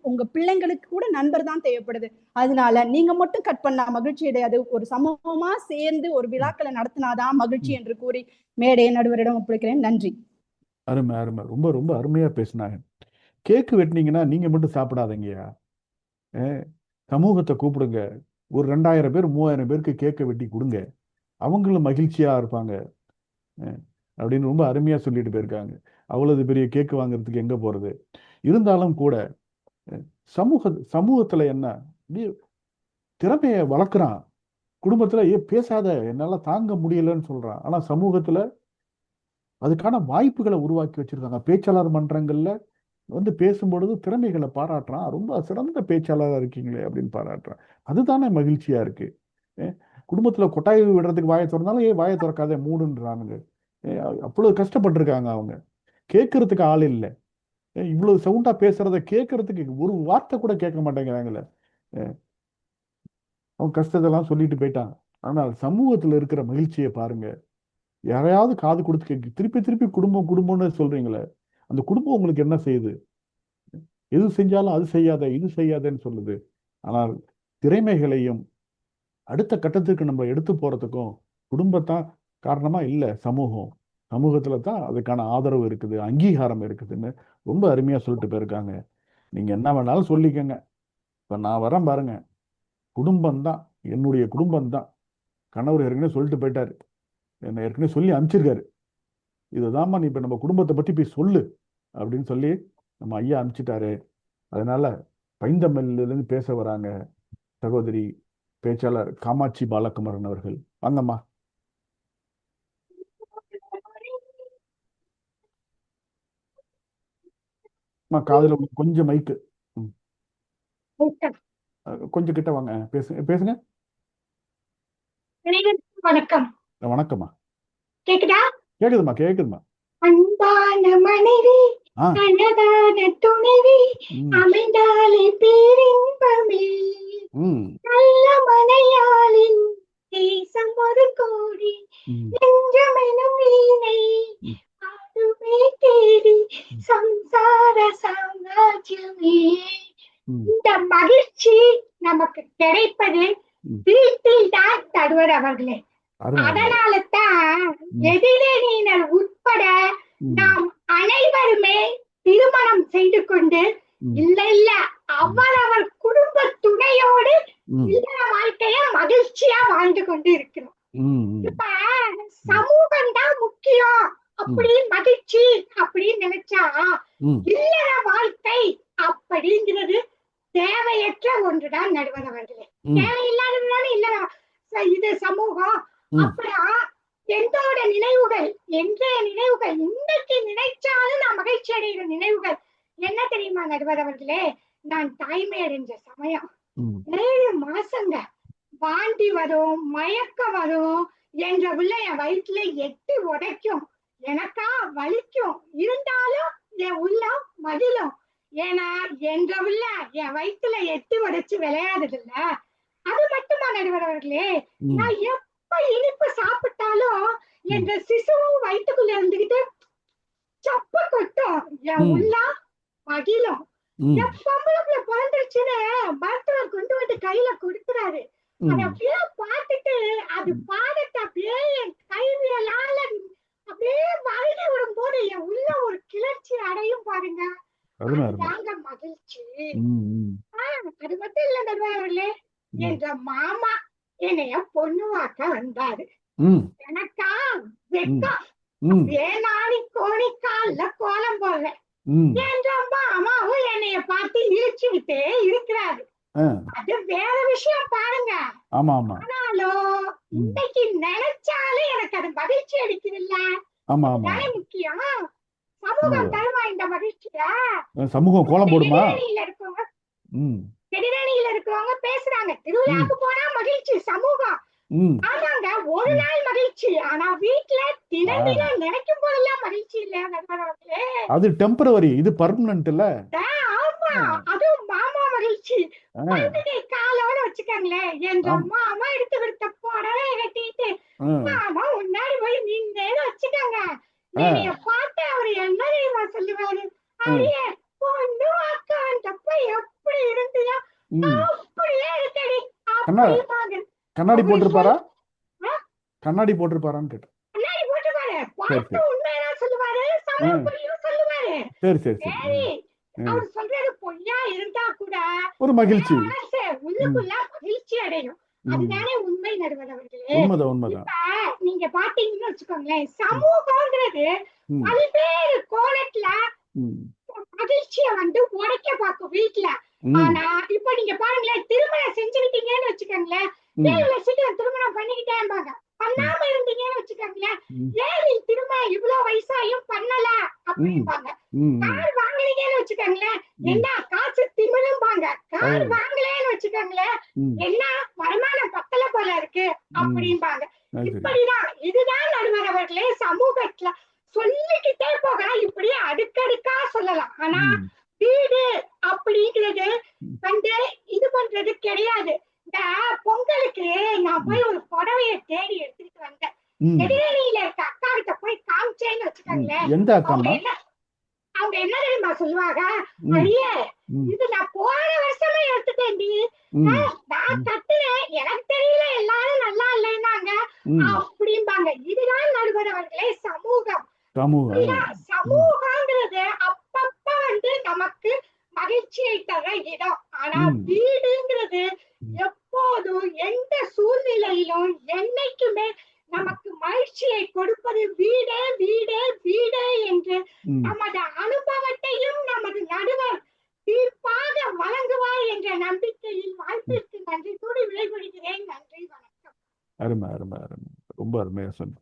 உங்க பிள்ளைங்களுக்கு கூட நண்பர் தான் தேவைப்படுது. அதனால நீங்க மட்டும் கட் பண்ணா மகிழ்ச்சி கிடையாது, ஒரு சமூகமா சேர்ந்து ஒரு விழாக்களை நடத்தினாதான் மகிழ்ச்சி என்று கூறி மேடை நடுவரிடம் ஒப்படைக்கிறேன். நன்றி. அருமை அருமை, ரொம்ப ரொம்ப அருமையா பேசினாங்க. கேக்கு வெட்டினீங்கன்னா நீங்க மட்டும் சாப்பிடாதீங்கயா, சமூகத்தை கூப்பிடுங்க. ஒரு 2000 பேர் 3000 பேருக்கு கேக்கை வெட்டி கொடுங்க, அவங்களும் மகிழ்ச்சியா இருப்பாங்க அப்படின்னு ரொம்ப அருமையா சொல்லிட்டு போயிருக்காங்க. அவ்வளவு பெரிய கேக்கு வாங்குறதுக்கு எங்க போறது? இருந்தாலும் கூட சமூகத்துல என்ன திறமைய வளர்க்குறான், குடும்பத்துல பேசாத என்னால தாங்க முடியலன்னு சொல்றான். ஆனா சமூகத்துல அதுக்கான வாய்ப்புகளை உருவாக்கி வச்சிருக்காங்க. பேச்சாளர் மன்றங்கள்ல வந்து பேசும்பொழுது திறமைகளை பாராட்டுறான், ரொம்ப சிறந்த பேச்சாளராக இருக்கீங்களே அப்படின்னு பாராட்டுறான். அதுதானே மகிழ்ச்சியா இருக்கு. குடும்பத்துல கொட்டாய் விடுறதுக்கு வாயை திறந்தாலும் வாயை திறக்காத மூடுன்றானுங்க. அவ்வளவு கஷ்டப்பட்டிருக்காங்க அவங்க. கேட்கறதுக்கு ஆள் இல்லை. இவ்வளவு சவுண்டா பேசுறத கேட்கறதுக்கு ஒரு வார்த்தை கூட கேட்க மாட்டேங்கிறாங்களே. அவங்க கஷ்டத்தெல்லாம் சொல்லிட்டு போயிட்டாங்க. ஆனால் சமூகத்துல இருக்கிற மகிழ்ச்சியை பாருங்க. யாரையாவது காது கொடுத்து திருப்பி திருப்பி குடும்பம் குடும்பம்னு சொல்றீங்களே, அந்த குடும்பம் உங்களுக்கு என்ன செய்யுது? எது செஞ்சாலும் அது செய்யாத இது செய்யாதன்னு சொல்லுது. ஆனால் திறமைகளையும் அடுத்த கட்டத்துக்கு நம்ம எடுத்து போறதுக்கும் குடும்பத்தான் காரணமா இல்லை, சமூகம். சமூகத்துல தான் அதுக்கான ஆதரவு இருக்குது, அங்கீகாரம் இருக்குதுன்னு ரொம்ப அருமையா சொல்லிட்டு போயிருக்காங்க. நீங்க என்ன வேணாலும் சொல்லிக்கங்க. இப்ப நான் வரேன் பாருங்க, குடும்பம் தான் என்னுடைய குடும்பம் தான். கணவர் ஏற்கனவே சொல்லிட்டு போயிட்டாரு, என்னை ஏற்கனவே சொல்லி அனுப்பிச்சிருக்காரு. இதுதான்மா நீ இப்ப நம்ம குடும்பத்தை பத்தி போய் சொல்லு அப்படின்னு சொல்லி நம்ம ஐயா அனுப்பிச்சிட்டாரு. அதனால பைந்தமிழ்லேருந்து பேச வராங்க சகோதரி பேச்சாளர் காமாட்சி பாலகுமாரன் அவர்கள். வாங்கம்மா. காதுல கொஞ்சம் மைக்கு கொஞ்சம் கிட்ட வாங்க, பேசுங்க. வணக்கம். வணக்கம்மா. கேக்குதா? கேக்குதுமா. அன்பான மனைவி, அழகான துணைவி, அமைந்தாலே பேரின்பமே. நல்ல மனையாளின் தேசம் ஒரு கோடி, நெஞ்சமெனும் வீணை அதுவே தேடி சம்சார சாம்ராஜ்யமே. இந்த மகிழ்ச்சி நமக்கு கிடைப்பது வீட்டில் தான் நடுவர் அவர்களே. அதனால தான் எதிரணியினர் உட்பட நாம் அனைவருமே திருமணம் செய்து கொண்டு இல்ல அவரவர் குடும்ப துணையோடு இல்லற வாழ்க்கைய மகிழ்ச்சியா வாழ்ந்து கொண்டு இருக்கிறோம். இப்ப சமூகம் தான் முக்கியம் அப்படின்னு மகிழ்ச்சி அப்படின்னு நினைச்சா இல்லற வாழ்க்கை அப்படிங்கிறது தேவையற்ற ஒன்றுதான் நடுவர் அவர்களே. தேவையில்லாததுதானே இல்லற இது சமூகம். அப்புறம் என்னோட நினைவுகள், இன்றைய நினைவுகள், இன்னைக்கு நினைச்சாலும் நான் மகிழ்ச்சி அடைகிற நினைவுகள் என்ன தெரியுமா நடுவர் அவர்களே? நான் தாய்மை அடைஞ்ச சமயம் 7 மாசங்க வாந்தி வரும், மயக்கம் வரும், என்ற உள்ள என் வயிற்றுல 8 உடைக்கும், எனக்கா வலிக்கும், இருந்தாலும் என் உள்ளம் மகிழும். ஏன்னா என்ற உள்ள என் வயிற்றுல 8 உடைச்சு விளையாடுது இல்ல. அது மட்டுமா நடுவர் அவர்களே, நான் எப்ப இனிப்பு சாப்பிட்டாலும் என்ற சிசுவும் வயிற்றுக்குள்ள இருந்துகிட்டு சப்ப கொட்டும், என் உள்ளம் மகிழும். என் பொம்பளைக்குள்ள பிறந்துருச்சுன்னு மருத்துவர் கொண்டு வந்து கையில கொடுக்குறாரு. அதை அப்படியே பார்த்துட்டு அது பாடத்தை அப்படியே என் கைவியலால அப்படியே மகிழ்ச்சி விடும் போது என் உள்ள ஒரு கிளர்ச்சி அடையும் பாருங்க. அதுதாங்க மகிழ்ச்சி. அது மட்டும் இல்ல நடுவார்களே, என்ற மாமா என்னைய பொண்ணு வாக்க வந்தாரு. எனக்கா வெக்கம், வேளாணி கோணிக்கால கோலம் போடுற என்ற மாமாவும் என்னைய பார்த்து இழுச்சுக்கிட்டே இருக்கிறாரு. அது வேற விஷயம் பாருங்க. ஆனாலும் இன்னைக்கு நினைச்சாலும் எனக்கு அது மகிழ்ச்சி அளிக்குது இல்ல. அதுதானே முக்கியம். சமூகம் தருமா இந்த மகிழ்ச்சிய? சமூகம் கோலம் போடுமா? இருக்கவங்க கெடிராணியில இருக்கிறவங்க பேசுறாங்க, திருவிழாக்கு போனா மகிழ்ச்சி சமூகம். ஆமாங்க, ஒரு நாள் மகிழ்ச்சி. ஆனா வீட்டுல தினம் நினைக்கும் போதெல்லாம் மகிழ்ச்சி இல்ல. அது டெம்பரவரி, இது பெர்மனன்ட் இல்ல. ஆமா, அதுவும் மாமா மகிழ்ச்சி. பண்டிகை காலம்னு வச்சுக்காங்களேன், என் மாமா எடுத்து கொடுத்த புடவை கட்டிட்டு மாமா முன்னாடி போய் நின்னு வச்சுக்காங்க. நீங்க பார்த்து அவரு என்ன தெரியுமா சொல்லுவாரு? அடியே பொண்ணு அக்கான்றப்ப எப்படி இருந்தியா அப்படியே இருக்கடி. கண்ணாடி போட்டிருப்பாரா? கண்ணாடி போட்டிருப்பாரான்னு கேட்டேன். கண்ணாடி போட்டிருப்பாரு, பார்த்து உண்மையெல்லாம் சொல்லுவாரு, சமயப்படியும் சொல்லுவாரு. சரி, அவர் சொல்றது பொய்யா இருந்தா கூட ஒரு மகிழ்ச்சி உள்ளுக்குள்ள மகிழ்ச்சி அடையும். அதுதானே உண்மை நடுவர் அவர்களே. உண்மைதான். நீங்க பாத்தீங்கன்னு வச்சுக்கோங்களேன், சமூகம்ங்கிறது பல்வேறு கோணத்துல மகிழ்ச்சிய உடைக்க பார்க்கும் வீட்டுல. ஆனா இப்ப நீங்க பாருங்களேன், திருமணம் செஞ்சுக்கிட்டீங்கன்னு வச்சுக்கோங்களேன், சீக்கிரம் திருமணம் பண்ணிக்கிட்டேன்பாங்க. பண்ணாம இருந்தீங்கன்னு வச்சுக்கோங்களேன், ஏன் திருமணம் இவ்வளவு வயசாயும் பண்ணல அப்படிம்பாங்க. கார் வாங்கலீங்கன்னு வச்சுக்கோங்களேன், என்ன காசு திமிழும்பாங்க. கார் வாங்கலேன்னு வச்சுக்கோங்களேன், என்ன வருமானம் பத்தல போல இருக்கு அப்படிம்பாங்க. இப்படிதான் இதுதான் நடுவர் அவர்களே சமூகத்துல சொல்லிக்கிட்டே போகலாம், இப்படியே அடுக்கடுக்கா சொல்லலாம். ஆனா வீடு அப்படிங்கிறது இது பண்றது கிடையாது. இந்த பொங்கலுக்கு நான் போய் ஒரு புடவைய தேடி எடுத்துட்டு வந்தேன். எதிரணியில இருக்க அக்கா கிட்ட போய் காமிச்சேன்னு வச்சுக்கோங்களேன், அவங்க என்ன தெரியுமா சொல்லுவாங்க? ஐயே, இது நான் போன வருஷமே எடுத்துட்டேன்டி, நான் கட்டுனேன், எனக்கு தெரியல, எல்லாரும் நல்லா இல்லைன்னாங்க அப்படிம்பா. இருக்காங்க. இதுதான் நடுவர் அவர்களே சமூகம். சமூகங்கிறது அப்பப்ப நமக்கு மகிழ்ச்சியை தர இடம். ஆனா வீடுங்கிறது எப்போதும் எந்த சூழ்நிலையிலும் என்னைக்குமே நமக்கு மகிழ்ச்சியை கொடுப்பது வீடே வீடே வீடே என்று நமது அனுபவத்தையும் நமது நடுவர் தீர்ப்பாக வழங்குவார் என்ற நம்பிக்கையில் வாய்ப்பிற்கு நன்றி கூறி விடைபெறுகிறேன். நன்றி, வணக்கம். அருமை அருமை அருமை, ரொம்ப அருமையா சொன்ன.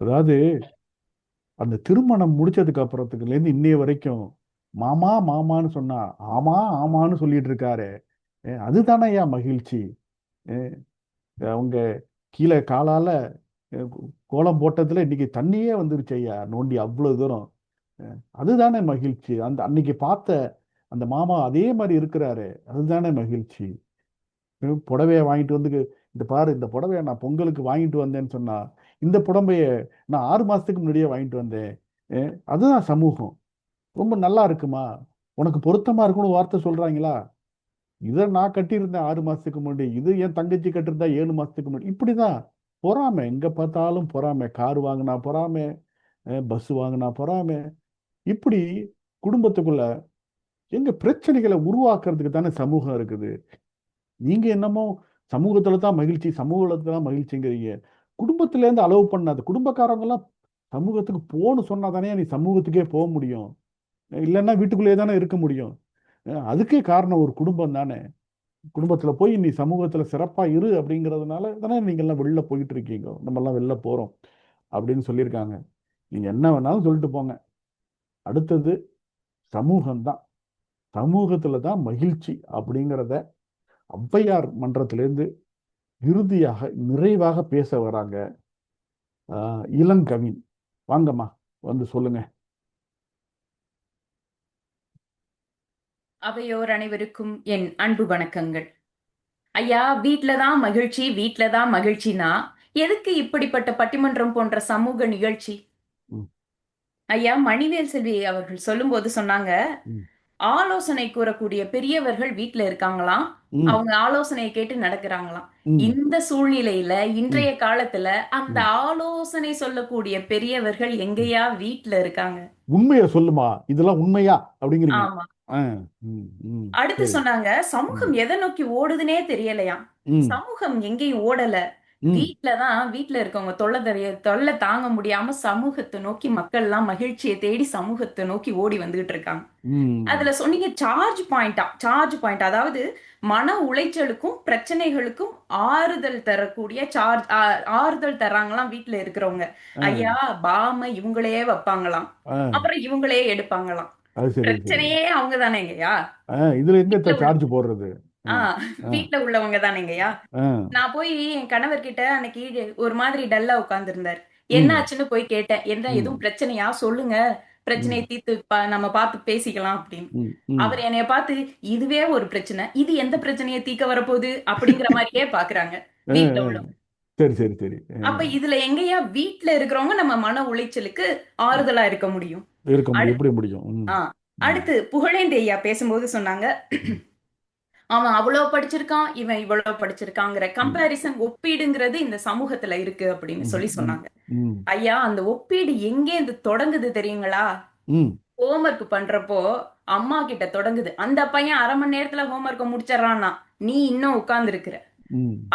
அதாவது அந்த திருமணம் முடிச்சதுக்கு அப்புறத்துக்குல இருந்து இன்னைய வரைக்கும் மாமா மாமான்னு சொன்னா ஆமா ஆமான்னு சொல்லிட்டு இருக்காரு. அதுதானே ஐயா மகிழ்ச்சி. அவங்க கீழே காலால கோலம் போட்டதுல இன்னைக்கு தண்ணியே வந்துருச்சு ஐயா, நோண்டி அவ்வளவு தூரம். அதுதானே மகிழ்ச்சி. அந்த அன்னைக்கு பார்த்த அந்த மாமா அதே மாதிரி இருக்கிறாரு, அதுதானே மகிழ்ச்சி. புடவைய வாங்கிட்டு வந்து இந்த பாரு, இந்த புடவைய நான் பொங்கலுக்கு வாங்கிட்டு வந்தேன்னு சொன்னா, இந்த புடவைய நான் 6 மாசத்துக்கு முன்னாடியே வாங்கிட்டு வந்தேன். அதுதான் சமூகம். ரொம்ப நல்லா இருக்குமா, உனக்கு பொருத்தமா இருக்குன்னு வார்த்தை சொல்றாங்களா, இதை நான் கட்டியிருந்தேன் 6 மாசத்துக்கு முன்னாடி, இது என் தங்கச்சி கட்டியிருந்தா 7 மாசத்துக்கு முன்னாடி. இப்படிதான் பொறாமை, எங்க பார்த்தாலும் பொறாமை. கார் வாங்கினா பொறாமை, பஸ் வாங்கினா பொறாமை. இப்படி குடும்பத்துக்குள்ள எங்க பிரச்சனைகளை உருவாக்குறதுக்கு தானே சமூகம் இருக்குது. நீங்க என்னமோ சமூகத்துல தான் மகிழ்ச்சி, சமூகத்துல தான் மகிழ்ச்சிங்கிறீங்க. குடும்பத்துல இருந்து அளவு பண்ணாது. குடும்பக்காரங்க எல்லாம் சமூகத்துக்கு போன்னு சொன்னா தானே நீ சமூகத்துக்கே போக முடியும், இல்லைன்னா வீட்டுக்குள்ளேயே தானே இருக்க முடியும். அதுக்கே காரணம் ஒரு குடும்பம் தானே. குடும்பத்துல போய் நீ சமூகத்துல சிறப்பா இரு அப்படிங்கிறதுனால தானே நீங்க எல்லாம் வெளில போயிட்டு இருக்கீங்க, நம்ம எல்லாம் வெளில போறோம் அப்படின்னு சொல்லியிருக்காங்க. நீங்க என்ன வேணாலும் சொல்லிட்டு போங்க, அடுத்தது சமூகம்தான். சமூகத்துல தான் மகிழ்ச்சி அப்படிங்கிறத ஔவையார் மன்றத்திலிருந்து இறுதியாக நிறைவாக பேச வராங்க இளங்கவி. வாங்கம்மா, வந்து சொல்லுங்க. அவையோர் அனைவருக்கும் என் அன்பு வணக்கங்கள். ஐயா, வீட்டுலதான் மகிழ்ச்சி, வீட்டுலதான் மகிழ்ச்சினா எதுக்கு இப்படிப்பட்ட பட்டிமன்றம் போன்ற சமூக நிகழ்ச்சி? ஐயா, மணிவேல் செல்வி அவர்கள் சொல்லும் போது சொன்னாங்க, ஆலோசனை கூறக்கூடிய பெரியவர்கள் வீட்டுல இருக்காங்களாம், அவங்க ஆலோசனையை கேட்டு நடக்கிறாங்களாம். இந்த சூழ்நிலையில இன்றைய காலத்துல அந்த ஆலோசனை சொல்லக்கூடிய பெரியவர்கள் எங்கேயா வீட்டுல இருக்காங்க? உண்மையா சொல்லுமா, இதெல்லாம் உண்மையா அப்படிங்கிறீங்க? ஆமா. அடுத்து சொன்னாங்க, சமூகம் எதை நோக்கி ஓடுதுன்னே தெரியலையா. சமூகம் எங்கேயும் ஓடல, வீட்டுல இருக்கவங்க தொல்லை தாங்க முடியாம சமூகத்தை நோக்கி மக்கள் எல்லாம் மகிழ்ச்சியை தேடி சமூகத்தை நோக்கி ஓடி வந்துகிட்டு இருக்காங்க. அதுல சொன்னீங்க சார்ஜ் பாயிண்ட், அதாவது மன உளைச்சலுக்கும் பிரச்சனைகளுக்கும் ஆறுதல் தரக்கூடிய ஆறுதல் தர்றாங்களாம் வீட்டுல இருக்கிறவங்க. ஐயா, பாம இவங்களே வைப்பாங்களாம், அப்புறம் இவங்களே எடுப்பாங்களாம். பிரச்சனையே அவங்க தானேங்கய்யா. இதுல எங்க சார்ஜ் போடுறது? வீட்டுல உள்ளவங்க தானேங்கய்யா. நான் போய் என் கணவர்கிட்ட அன்னைக்கு ஒரு மாதிரி டல்லா உட்கார்ந்து இருந்தார். என்னாச்சுன்னு போய் கேட்டேன், என்ன எதுவும் பிரச்சனையா சொல்லுங்க, பிரச்சனையை தீர்த்து நம்ம பார்த்து பேசிக்கலாம் அப்படின்னு. அவர் என்னைய பார்த்து, இதுவே ஒரு பிரச்சனை, இது எந்த பிரச்சனையை தீர்க்க வரப்போகுது அப்படிங்கிற மாதிரியே பாக்குறாங்க வீட்டுல உள்ளவங்க. சரி சரி சரி. அப்ப இதுல எங்கயா வீட்டுல இருக்கிறவங்க நம்ம மன உளைச்சலுக்கு ஆறுதலா இருக்க முடியும்? எப்படி முடியும்? அடுத்து புகழேந்தி ஐயா பேசும்போது சொன்னாங்க, அவன் அவ்வளவு படிச்சிருக்கான், இவன் இவ்வளவு படிச்சிருக்காங்கிற கம்பேரிசன், ஒப்பீடுங்கிறது இந்த சமூகத்துல இருக்கு அப்படின்னு சொல்லி சொன்னாங்க. ஐயா, அந்த ஒப்பீடு எங்கே இருந்து தொடங்குது தெரியுங்களா? ஹோம்ஒர்க் பண்றப்போ அம்மா கிட்ட தொடங்குது. அந்த பையன் 1/2 மணி நேரத்துல ஹோம்ஒர்க்க முடிச்சிடறான்னா, நீ இன்னும் உட்கார்ந்து இருக்கிற.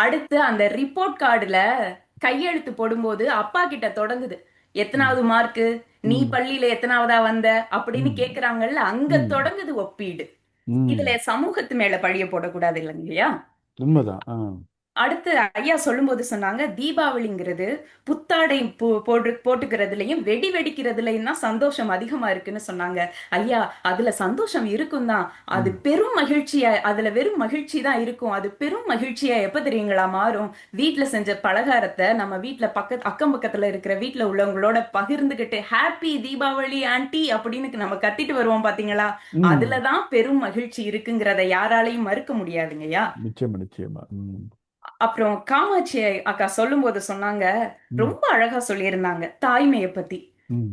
அடுத்து அந்த ரிப்போர்ட் கார்டுல கையெழுத்து போடும்போது அப்பா கிட்ட தொடங்குது. எத்தனாவது மார்க்கு, நீ பள்ளியில எத்தனாவதா வந்த அப்படின்னு கேக்குறாங்கல்ல, அங்க தொடங்குது ஒப்பீடு. இதுல சமூகத்து மேல பழிய போடக்கூடாது இல்லைங்கய்யா? உண்மைதான். அடுத்து ஐயா சொல்லும் போது சொன்னாங்க, தீபாவளிங்கிறது புத்தாடை போட்டுக்கிறதுலயும் வெடி வெடிக்கிறதுலயும் தான் சந்தோஷம் அதிகமா இருக்குன்னு சொன்னாங்க. ஐயா, அதுல சந்தோஷம் இருக்கும் தான், அது பெரும் மகிழ்ச்சியா, அதுல வெறும் மகிழ்ச்சி தான் இருக்கும். அது பெரும் மகிழ்ச்சியா எப்ப தெரியுங்களா மாறும்? வீட்டுல செஞ்ச பலகாரத்தை நம்ம வீட்டுல அக்கம் பக்கத்துல இருக்கிற வீட்டுல உள்ளவங்களோட பகிர்ந்துகிட்டு ஹாப்பி தீபாவளி ஆண்டி அப்படின்னு நம்ம கத்திட்டு வருவோம் பாத்தீங்களா, அதுலதான் பெரும் மகிழ்ச்சி இருக்குங்கிறத யாராலையும் மறுக்க முடியாதுங்கய்யா. நிச்சயமா நிச்சயமா. அப்புறம் காமாட்சி அக்கா சொல்லும் போது சொன்னாங்க, ரொம்ப அழகா சொல்லியிருந்தாங்க தாய்மையை பத்தி.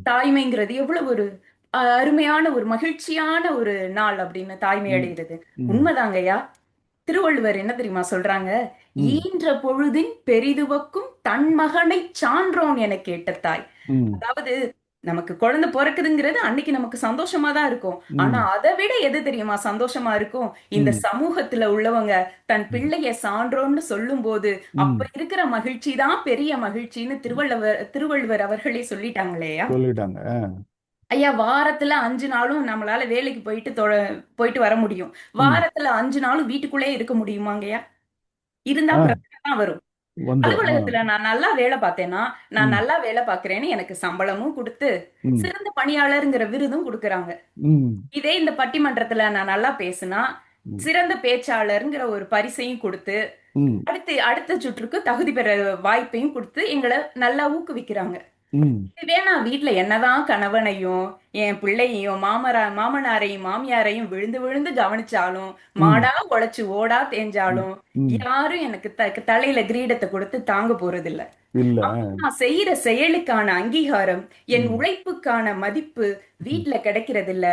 தாய்மைங்கிறது எவ்வளவு ஒரு அருமையான ஒரு மகிழ்ச்சியான ஒரு நாள் அப்படின்னு, தாய்மை அடைகிறது. உண்மைதாங்கய்யா. திருவள்ளுவர் என்ன தெரியுமா சொல்றாங்க? ஈன்ற பொழுதின் பெரிதுவக்கும் தன் மகனை சான்றோன் என கேட்ட தாய். அதாவது நமக்கு குழந்தை பிறக்குதுங்கிறது அன்னைக்கு நமக்கு சந்தோஷமா தான் இருக்கும். ஆனா அதை விட எது தெரியுமா சந்தோஷமா இருக்கும்? இந்த சமூகத்துல உள்ளவங்க தன் பிள்ளைய சான்றோன்னு சொல்லும் போது அப்ப இருக்கிற மகிழ்ச்சி தான் பெரிய மகிழ்ச்சின்னு திருவள்ளுவர் அவர்களே சொல்லிட்டாங்களேயா. ஐயா, வாரத்துல 5 நாளும் நம்மளால வேலைக்கு போயிட்டு வர முடியும். வாரத்துல 5 நாளும் வீட்டுக்குள்ளே இருக்க முடியுமாங்கய்யா? இருந்தா பிரச்சனை தான் வரும். அலுவலகத்துல நான் நல்லா வேலை பார்த்தேன்னா, நான் நல்லா வேலை பார்க்கிறேன்னு எனக்கு சம்பளமும் கொடுத்து சிறந்த பணியாளருங்கிற விருதும் கொடுக்கறாங்க. இதே இந்த பட்டிமன்றத்துல நான் நல்லா பேசினா சிறந்த பேச்சாளருங்கிற ஒரு பரிசையும் கொடுத்து அடுத்த சுற்றுக்கு தகுதி பெற வாய்ப்பையும் கொடுத்து எங்களை நல்லா ஊக்குவிக்கிறாங்க. இதுவே நான் வீட்டுல என்னதான் கணவனையும் என் பிள்ளையையும் மாமனாரையும் மாமியாரையும் விழுந்து விழுந்து கவனிச்சாலும், மாடா உழைச்சு ஓடா தேஞ்சாலும் யாரும் எனக்கு தலையில கிரீடத்தை கொடுத்து தாங்க போறதில்ல. நான் செய்யற செயலுக்கான அங்கீகாரம், என் உழைப்புக்கான மதிப்பு வீட்டுல கிடைக்கிறது இல்ல.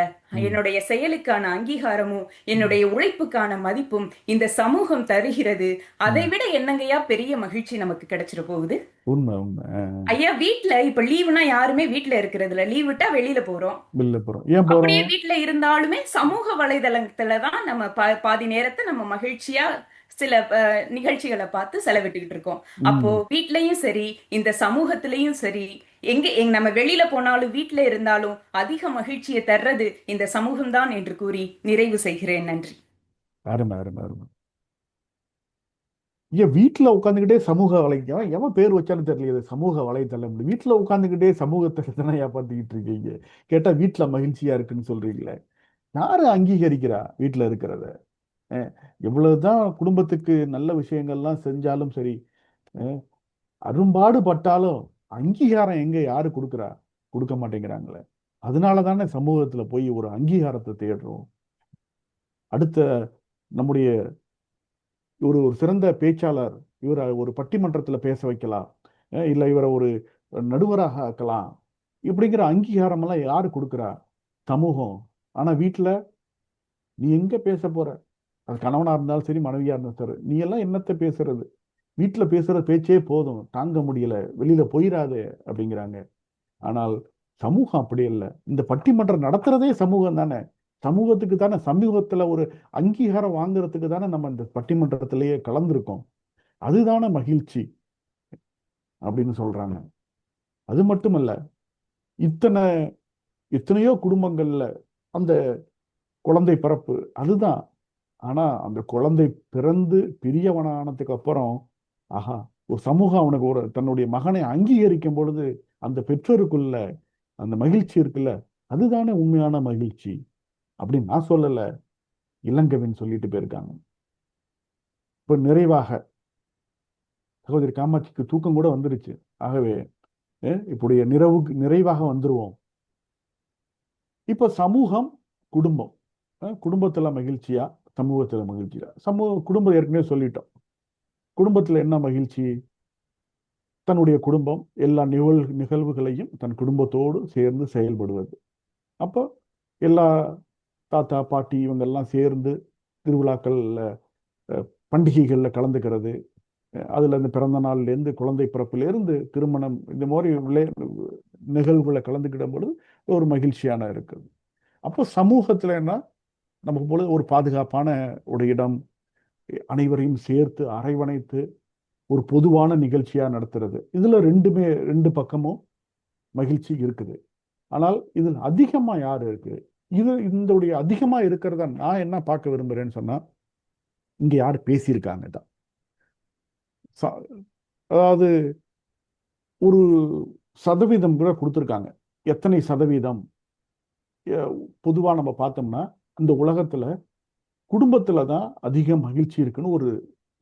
என்னுடைய செயலுக்கான அங்கீகாரமும் என்னுடைய உழைப்புக்கான மதிப்பும் இந்த சமூகம் தருகிறது. அதை விட என்னங்கய்யா பெரிய மகிழ்ச்சி நமக்கு கிடைச்சிட போகுது? ஐயா, வீட்டுல இப்ப லீவுனா யாருமே வீட்டுல இருக்கிறது இல்ல. லீவ் விட்டா வெளியில போறோம். அப்படியே வீட்டுல இருந்தாலுமே சமூக வலைதளத்துலதான் நம்ம பாதி நேரத்தை நம்ம மகிழ்ச்சியா சில நிகழ்ச்சிகளை பார்த்து செலவிட்டுக்கிட்டு இருக்கோம். அப்போ வீட்லயும் சரி, இந்த சமூகத்திலயும் சரி, நம்ம வெளியில போனாலும் வீட்டுல இருந்தாலும் அதிக மகிழ்ச்சியை தர்றது இந்த சமூகம் தான் என்று கூறி நிறைவு செய்கிறேன். நன்றி. வீட்டுல உட்காந்துக்கிட்டே சமூக வலைத்தளம், எவன் பேர் வச்சாலும் தெரியல, சமூக வலைத்தளம். வீட்டுல உட்காந்துக்கிட்டே சமூகத்தை தானே ஏற்படுத்திக்கிட்டு இருக்கீங்க. கேட்டா வீட்டுல மகிழ்ச்சியா இருக்குன்னு சொல்றீங்களே. யாரு அங்கீகரிக்கிறா வீட்டுல இருக்கிறத? எவ்வளவுதான் குடும்பத்துக்கு நல்ல விஷயங்கள்லாம் செஞ்சாலும் சரி, அரும்பாடு பட்டாலும் அங்கீகாரம் எங்க யாரு கொடுக்குறா? கொடுக்க மாட்டேங்கிறாங்களே. அதனால தானே சமூகத்துல போய் ஒரு அங்கீகாரத்தை தேடுறோம். அடுத்த நம்முடைய ஒரு சிறந்த பேச்சாளர், இவரை ஒரு பட்டிமன்றத்துல பேச வைக்கலாம், இல்ல இவரை ஒரு நடுவராக ஆக்கலாம், இப்படிங்கிற அங்கீகாரம் எல்லாம் யாரு கொடுக்குறா? சமூகம். ஆனா வீட்டுல நீ எங்க பேச போற? அது கணவனா இருந்தாலும் சரி, மனைவியா இருந்தாலும் சரி, நீ எல்லாம் என்னத்தை பேசுறது? வீட்டுல பேசுற பேச்சே போதும், தாங்க முடியல, வெளியில போயிடாது அப்படிங்கிறாங்க. ஆனால் சமூகம் அப்படி இல்லை. இந்த பட்டிமன்றம் நடத்துறதே சமூகம் தானே. சமூகத்துக்கு தானே, சமூகத்துல ஒரு அங்கீகாரம் வாங்குறதுக்கு தானே நம்ம இந்த பட்டிமன்றத்திலேயே கலந்துருக்கோம். அதுதானே மகிழ்ச்சி அப்படின்னு சொல்றாங்க. அது மட்டுமல்ல, எத்தனையோ குடும்பங்கள்ல அந்த குழந்தை பிறப்பு அதுதான். ஆனா அந்த குழந்தை பிறந்து பிரியவனானதுக்கு அப்புறம் ஆஹா, ஒரு சமூகம் அவனுக்கு தன்னுடைய மகனை அங்கீகரிக்கும் பொழுது அந்த பெற்றோருக்குள்ள அந்த மகிழ்ச்சி இருக்குல்ல, அதுதானே உண்மையான மகிழ்ச்சி அப்படின்னு நான் சொல்லல, இளங்கவின் சொல்லிட்டு போயிருக்காங்க. இப்ப நிறைவாக சகோதரி காமாட்சிக்கு தூக்கம் கூட வந்துருச்சு. ஆகவே இப்படிய நிறைவாக வந்துருவோம். இப்ப சமூகம், குடும்பம், குடும்பத்துல மகிழ்ச்சியா, சமூகத்துல மகிழ்ச்சியா? குடும்பம் ஏற்கனவே சொல்லிட்டோம். குடும்பத்துல என்ன மகிழ்ச்சி? தன்னுடைய குடும்பம் எல்லா நிகழ்வுகளையும் தன் குடும்பத்தோடு சேர்ந்து செயல்படுவது. அப்போ எல்லா தாத்தா பாட்டி இவங்கெல்லாம் சேர்ந்து திருவிழாக்கள்ல, பண்டிகைகள்ல கலந்துக்கிறது. அதுல இந்த பிறந்த நாள்லேருந்து, குழந்தை பிறப்பிலேருந்து திருமணம், இந்த மாதிரி நிகழ்வுகளை கலந்துக்கிடும் பொழுது ஒரு மகிழ்ச்சியான இருக்குது. அப்போ சமூகத்துல என்ன, நமக்கு போல ஒரு பாதுகாப்பான ஒரு இடம், அனைவரையும் சேர்த்து அரவணைத்து ஒரு பொதுவான நிகழ்ச்சியா நடத்துறது. இதுல ரெண்டு பக்கமும் மகிழ்ச்சி இருக்குது. ஆனால் இதில் அதிகமா யாரு இருக்கு? இந்த அதிகமா இருக்கிறத நான் என்ன பார்க்க விரும்புறேன்னு சொன்னா, இங்க யாரு பேசியிருக்காங்க தான். அதாவது ஒரு சதவீதம் கூட கொடுத்துருக்காங்க. எத்தனை சதவீதம்? பொதுவா நம்ம பார்த்தோம்னா இந்த உலகத்துல குடும்பத்துல தான் அதிக மகிழ்ச்சி இருக்குன்னு ஒரு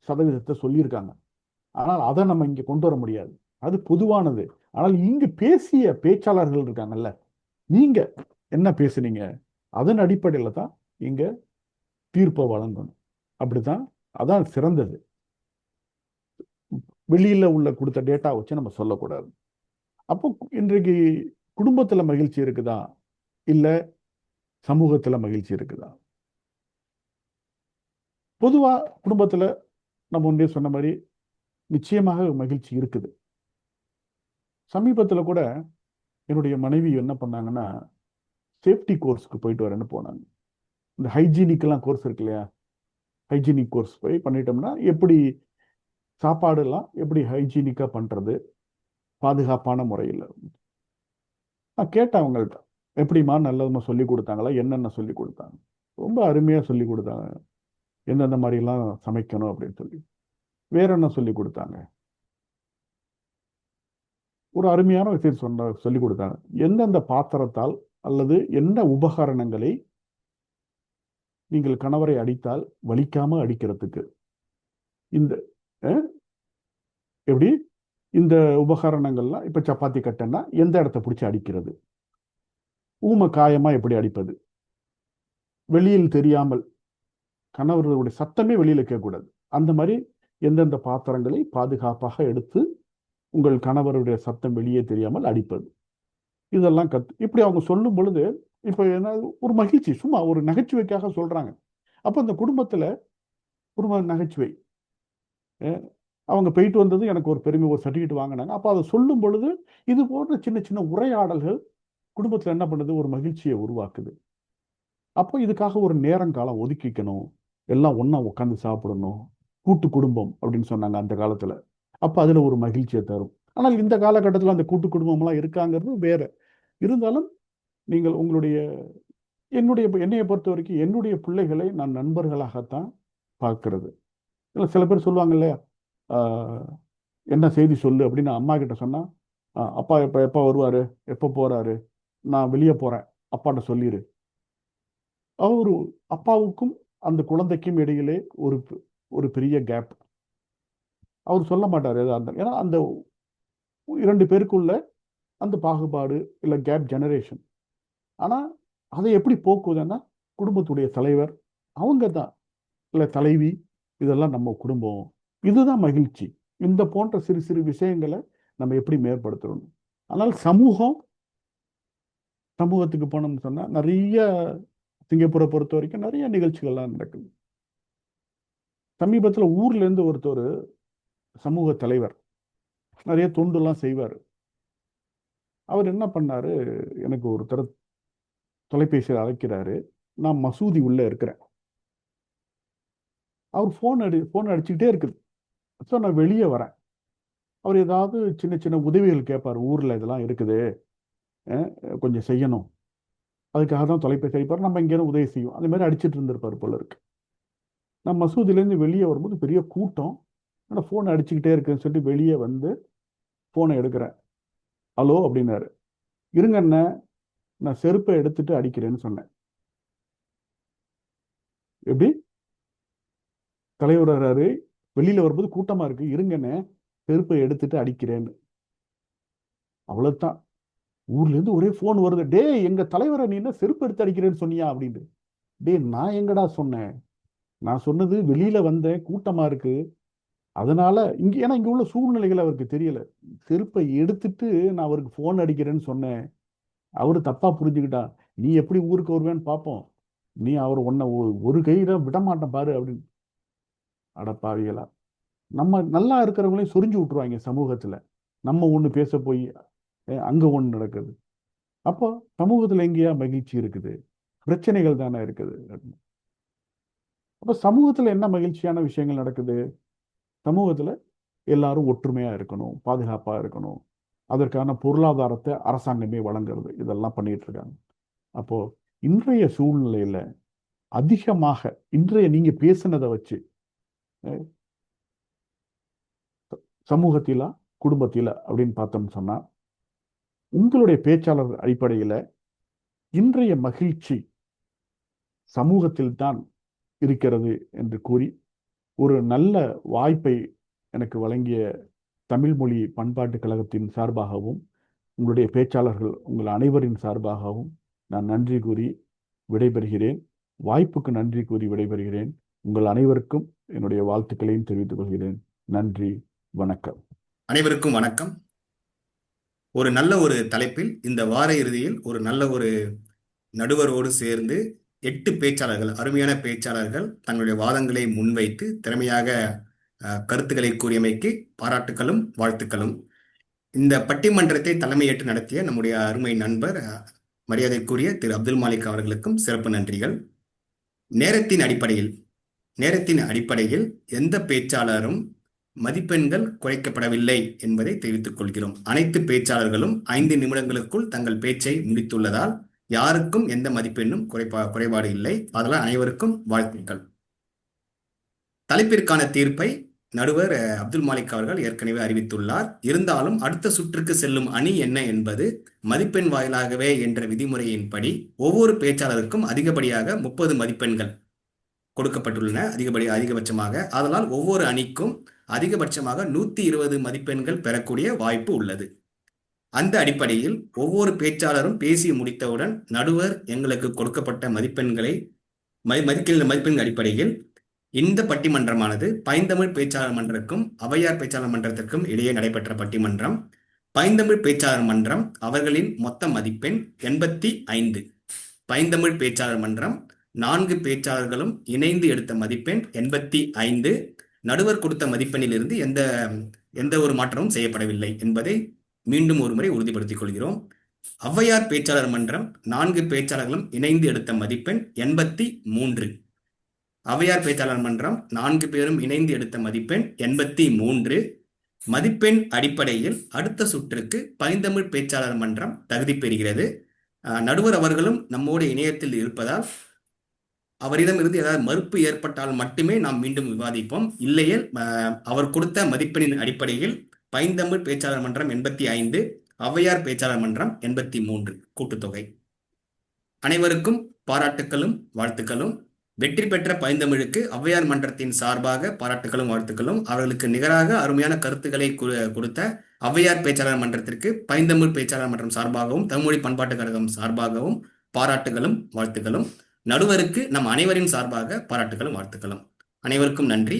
சதவீதத்தை சொல்லியிருக்காங்க. ஆனால் அதை நம்ம இங்க கொண்டு வர முடியாது, அது பொதுவானது. ஆனால் இங்கு பேசிய பேச்சாளர்கள் இருக்காங்கல்ல, நீங்க என்ன பேசுனீங்க, அதன் அடிப்படையில தான் இங்க தீர்ப்பை வழங்கணும். அப்படித்தான், அதான் சிறந்தது. வெளியில உள்ள கொடுத்த டேட்டா வச்சு நம்ம சொல்லக்கூடாது. அப்போ இன்றைக்கு குடும்பத்துல மகிழ்ச்சி இருக்குதா, இல்ல சமூகத்துல மகிழ்ச்சி இருக்குதா? பொதுவா குடும்பத்துல நம்ம ஒன்றே சொன்ன மாதிரி நிச்சயமாக மகிழ்ச்சி இருக்குது. சமீபத்தில் கூட என்னுடைய மனைவி என்ன பண்ணாங்கன்னா, சேஃப்டி கோர்ஸ்க்கு போயிட்டு வரேன்னு போனாங்க. இந்த ஹைஜீனிக்கெல்லாம் கோர்ஸ் இருக்கு இல்லையா, ஹைஜீனிக் கோர்ஸ் போய் பண்ணிட்டோம்னா எப்படி சாப்பாடுலாம் எப்படி ஹைஜீனிக்காக பண்ணுறது பாதுகாப்பான முறையில். நான் கேட்டேன் அவங்கள்ட்ட, எப்படிமா நல்லதுமா சொல்லி கொடுத்தாங்களா, என்னென்ன சொல்லி கொடுத்தாங்க. ரொம்ப அருமையாக சொல்லி கொடுத்தாங்க, எந்தெந்த மாதிரிலாம் சமைக்கணும் அப்படின்னு சொல்லி. வேற என்ன சொல்லி கொடுத்தாங்க, ஒரு அருமையான விஷயம் சொல்லி கொடுத்தாங்க. எந்தெந்த பாத்திரத்தால் அல்லது எந்த உபகரணங்களை நீங்கள் கணவரை அடித்தால் வலிக்காம அடிக்கிறதுக்கு, இந்த எப்படி இந்த உபகரணங்கள்லாம், இப்ப சப்பாத்தி கட்டன்னா எந்த இடத்த பிடிச்சி அடிக்கிறது, ஊம காயமா எப்படி அடிப்பது, வெளியில் தெரியாமல் கணவர்களுடைய சத்தமே வெளியில கேட்கக்கூடாது, அந்த மாதிரி எந்தெந்த பாத்திரங்களை பாதுகாப்பாக எடுத்து உங்கள் கணவருடைய சத்தம் வெளியே தெரியாமல் அடிப்பது, இதெல்லாம் இப்படி அவங்க சொல்லும் பொழுது இப்ப என்ன ஒரு மகிழ்ச்சி, சும்மா ஒரு நகைச்சுவைக்காக சொல்றாங்க. அப்ப இந்த குடும்பத்துல ஒரு நகைச்சுவை, அவங்க போயிட்டு வந்தது எனக்கு ஒரு பெருமை, ஒரு சர்டிஃபிகேட் வாங்கினாங்க. அப்போ அதை சொல்லும் பொழுது இது போன்ற சின்ன சின்ன உரையாடல்கள் குடும்பத்தில் என்ன பண்ணுது, ஒரு மகிழ்ச்சியை உருவாக்குது. அப்போ இதுக்காக ஒரு நேரங்காலம் ஒதுக்கிக்கணும், எல்லாம் ஒன்றா உட்காந்து சாப்பிடணும், கூட்டு குடும்பம் அப்படின்னு சொன்னாங்க அந்த காலத்தில். அப்போ அதில் ஒரு மகிழ்ச்சியை தரும். ஆனால் இந்த காலகட்டத்தில் அந்த கூட்டு குடும்பம்லாம் இருக்காங்கிறது வேற. இருந்தாலும் நீங்கள் உங்களுடைய என்னையை பொறுத்த வரைக்கும் என்னுடைய பிள்ளைகளை நான் நண்பர்களாகத்தான் பார்க்கறது. இல்லை சில பேர் சொல்லுவாங்க இல்லையா, என்ன செய்தி சொல்லு அப்படின்னு அம்மா கிட்ட சொன்னா, அப்பா எப்போ வருவாரு, எப்போ போறாரு, நான் வெளியே போறேன், அப்பாட்ட சொல்லிடு. அவரு அப்பாவுக்கும் அந்த குழந்தைக்கும் இடையிலே ஒரு பெரிய கேப். அவர் சொல்ல மாட்டார் எதா இருந்தாலும். ஏன்னா அந்த 2 பேருக்குள்ள அந்த பாகுபாடு இல்லை கேப் ஜெனரேஷன். ஆனால் அதை எப்படி போக்குவதுன்னா குடும்பத்துடைய தலைவர் அவங்க தான், இல்லை தலைவி, இதெல்லாம் நம்ம குடும்பம், இதுதான் மகிழ்ச்சி. இந்த போன்ற சிறு சிறு விஷயங்களை நம்ம எப்படி மேம்படுத்தணும். ஆனால் சமூகத்துக்கு போனோம்னு சொன்னால் நிறைய, சிங்கப்பூரை பொறுத்த வரைக்கும் நிறைய நிகழ்ச்சிகள்லாம் நடக்குது. சமீபத்தில் ஊர்லேருந்து ஒருத்தர் சமூக தலைவர் நிறைய தொண்டுலாம் செய்வார். அவர் என்ன பண்ணாரு, எனக்கு ஒருத்தர் தொலைபேசியில் அழைக்கிறாரு, நான் மசூதி உள்ளே இருக்கிறேன். அவர் ஃபோன் அடிச்சுக்கிட்டே இருக்குது. ஸோ நான் வெளியே வரேன். அவர் ஏதாவது சின்ன சின்ன உதவிகள் கேட்பார், ஊரில் இதெல்லாம் இருக்குது கொஞ்சம் செய்யணும், அதுக்காக தான் தொலைபேசி அடிப்பார். நம்ம எங்கேயாவது உதவி செய்யும், அதே மாதிரி அடிச்சுட்டு இருந்திருப்பார் போல இருக்கு. நான் மசூதியிலேருந்து வெளியே வரும்போது பெரிய கூட்டம், ஆனால் ஃபோன் அடிச்சுக்கிட்டே இருக்குன்னு சொல்லிட்டு வெளியே வந்து ஃபோனை எடுக்கிறேன். ஹலோ அப்படின்னாரு. இருங்க என்ன, நான் செருப்பை எடுத்துட்டு அடிக்கிறேன்னு சொன்னேன். எப்படி தலைவர் வர்றாரு, வெளியில வரும்போது கூட்டமா இருக்கு, இருங்கன்னு செருப்பை எடுத்துட்டு அடிக்கிறேன்னு. அவ்வளவுதான். ஊர்ல இருந்து ஒரே போன் வருது, டே எங்க தலைவரை நீ என்ன செருப்பு எடுத்து அடிக்கிறேன்னு சொன்னியா அப்படின்னு. டே நான் எங்கடா சொன்னேன், நான் சொன்னது வெளியில வந்தேன், கூட்டமா இருக்கு, அதனால இங்க, ஏன்னா இங்க உள்ள சூழ்நிலைகள் அவருக்கு தெரியல, செருப்பை எடுத்துட்டு நான் அவருக்கு போன் அடிக்கிறேன்னு சொன்னேன். அவரு தப்பா புரிஞ்சுக்கிட்டா, நீ எப்படி ஊருக்கு வருவேன்னு பார்ப்போம், நீ அவர் ஒன்ன ஒரு கையில விட மாட்டேன் பாரு அப்படின்னு. அடப்பாவிகளா, நம்ம நல்லா இருக்கிறவங்களையும் சொரிஞ்சு விட்டுருவாங்க சமூகத்துல. நம்ம ஒண்ணு பேச போய் அங்க ஒண்ணு நடக்குது. அப்போ சமூகத்துல எங்கேயா மகிழ்ச்சி இருக்குது, பிரச்சனைகள் தானே இருக்குது. அப்ப சமூகத்துல என்ன மகிழ்ச்சியான விஷயங்கள் நடக்குது, சமூகத்துல எல்லாரும் ஒற்றுமையா இருக்கணும், பாதுகாப்பா இருக்கணும், அதற்கான பொருளாதாரத்தை அரசாங்கமே வழங்குறது, இதெல்லாம் பண்ணிட்டு இருக்காங்க. அப்போ இன்றைய சூழ்நிலையில அதிகமாக இன்றைய நீங்க பேசினதை வச்சு சமூகத்தில குடும்பத்தில அப்படின்னு பார்த்தோம்னு சொன்னா, உங்களுடைய பேச்சாளர் அடிப்படையில இன்றைய மகிழ்ச்சி சமூகத்தில் தான் இருக்கிறது என்று கூறி, ஒரு நல்ல வாய்ப்பை எனக்கு வழங்கிய தமிழ் மொழி பண்பாட்டு கழகத்தின் சார்பாகவும் உங்களுடைய பேச்சாளர்கள் உங்கள் அனைவரின் சார்பாகவும் நான் நன்றி கூறி விடைபெறுகிறேன். வாய்ப்புக்கு நன்றி கூறி விடைபெறுகிறேன். உங்கள் அனைவருக்கும் என்னுடைய வாழ்த்துக்களையும் தெரிவித்துக் கொள்கிறேன். நன்றி, வணக்கம். அனைவருக்கும் வணக்கம். ஒரு நல்ல ஒரு தலைப்பில் இந்த வார இறுதியில் ஒரு நல்ல ஒரு நடுவரோடு சேர்ந்து 8 பேச்சாளர்கள், அருமையான பேச்சாளர்கள் தங்களுடைய வாதங்களை முன்வைத்து திறமையாக கருத்துக்களை கூறியமைக்கு பாராட்டுகளும் வாழ்த்துக்களும். இந்த பட்டிமன்றத்தை தலைமையேற்று நடத்திய நம்முடைய அருமை நண்பர் மரியாதைக்குரிய திரு அப்துல் மாலிக் அவர்களுக்கும் சிறப்பு நன்றிகள். நேரத்தின் அடிப்படையில் எந்த பேச்சாளரும் மதிப்பெண்கள் குறைக்கப்படவில்லை என்பதை தெரிவித்துக் கொள்கிறோம். அனைத்து பேச்சாளர்களும் 5 நிமிடங்களுக்குள் தங்கள் பேச்சை முடித்துள்ளதால் யாருக்கும் எந்த மதிப்பெண்ணும் குறைபாடு இல்லை. அதனால் அனைவருக்கும் வாழ்த்துக்கள். தலைப்பிற்கான தீர்ப்பை நடுவர் அப்துல் மாலிக் அவர்கள் ஏற்கனவே அறிவித்துள்ளார். இருந்தாலும் அடுத்த சுற்றுக்கு செல்லும் அணி என்ன என்பது மதிப்பெண் வாயிலாகவே என்ற விதிமுறையின்படி ஒவ்வொரு பேச்சாளருக்கும் அதிகப்படியாக 30 மதிப்பெண்கள் கொடுக்கப்பட்டுள்ளன, அதிகபட்சமாக. அதனால் ஒவ்வொரு அணிக்கும் அதிகபட்சமாக 120 மதிப்பெண்கள் பெறக்கூடிய வாய்ப்பு உள்ளது. அந்த அடிப்படையில் ஒவ்வொரு பேச்சாளரும் பேசி முடித்தவுடன் நடுவர் எங்களுக்கு கொடுக்கப்பட்ட மதிப்பெண் அடிப்படையில் இந்த பட்டிமன்றமானது பைந்தமிழ் பேச்சாளர் மன்றத்திற்கும் அவையார் பேச்சாளர் மன்றத்திற்கும் இடையே நடைபெற்ற பட்டிமன்றம். பைந்தமிழ் பேச்சாளர் மன்றம் அவர்களின் மொத்த மதிப்பெண் 85. பைந்தமிழ் பேச்சாளர் மன்றம் 4 பேச்சாளர்களும் இணைந்து எடுத்த மதிப்பெண் 85. நடுவர் கொடுத்த மதிப்பெண்ணில் இருந்து எந்த ஒரு மாற்றமும் செய்யப்படவில்லை என்பதை மீண்டும் ஒரு முறை உறுதிப்படுத்திக் கொள்கிறோம். ஔவையார் பேச்சாளர் மன்றம் 4 பேச்சாளர்களும் இணைந்து எடுத்த மதிப்பெண் 83. ஔவையார் பேச்சாளர் மன்றம் 4 பேரும் இணைந்து எடுத்த மதிப்பெண் 83. மதிப்பெண் அடிப்படையில் அடுத்த சுற்றுக்கு பைந்தமிழ் பேச்சாளர் மன்றம் தகுதி பெறுகிறது. நடுவர் அவர்களும் நம்மோடு இணையத்தில் இருப்பதால் அவரிடமிருந்து ஏதாவது மறுப்பு ஏற்பட்டால் மட்டுமே நாம் மீண்டும் விவாதிப்போம். இல்லையே அவர் கொடுத்த மதிப்பெண்ணின் அடிப்படையில் பைந்தமிழ் பேச்சாளர் மன்றம் 85, ஔவையார் பேச்சாளர் மன்றம் 83 கூட்டுத்தொகை. அனைவருக்கும் பாராட்டுக்களும் வாழ்த்துக்களும். வெற்றி பெற்ற பைந்தமிழுக்கு ஔவையார் மன்றத்தின் சார்பாக பாராட்டுகளும் வாழ்த்துக்களும். அவர்களுக்கு நிகராக அருமையான கருத்துக்களை கொடுத்த ஔவையார் பேச்சாளர் மன்றத்திற்கு பைந்தமிழ் பேச்சாளர் மன்றம் சார்பாகவும் தமிழ்மொழி பண்பாட்டு கழகம் சார்பாகவும் பாராட்டுகளும் வாழ்த்துக்களும். நடுவருக்கு நம் அனைவரின் சார்பாக பாராட்டுகளும் வாழ்த்துக்களும். அனைவருக்கும் நன்றி.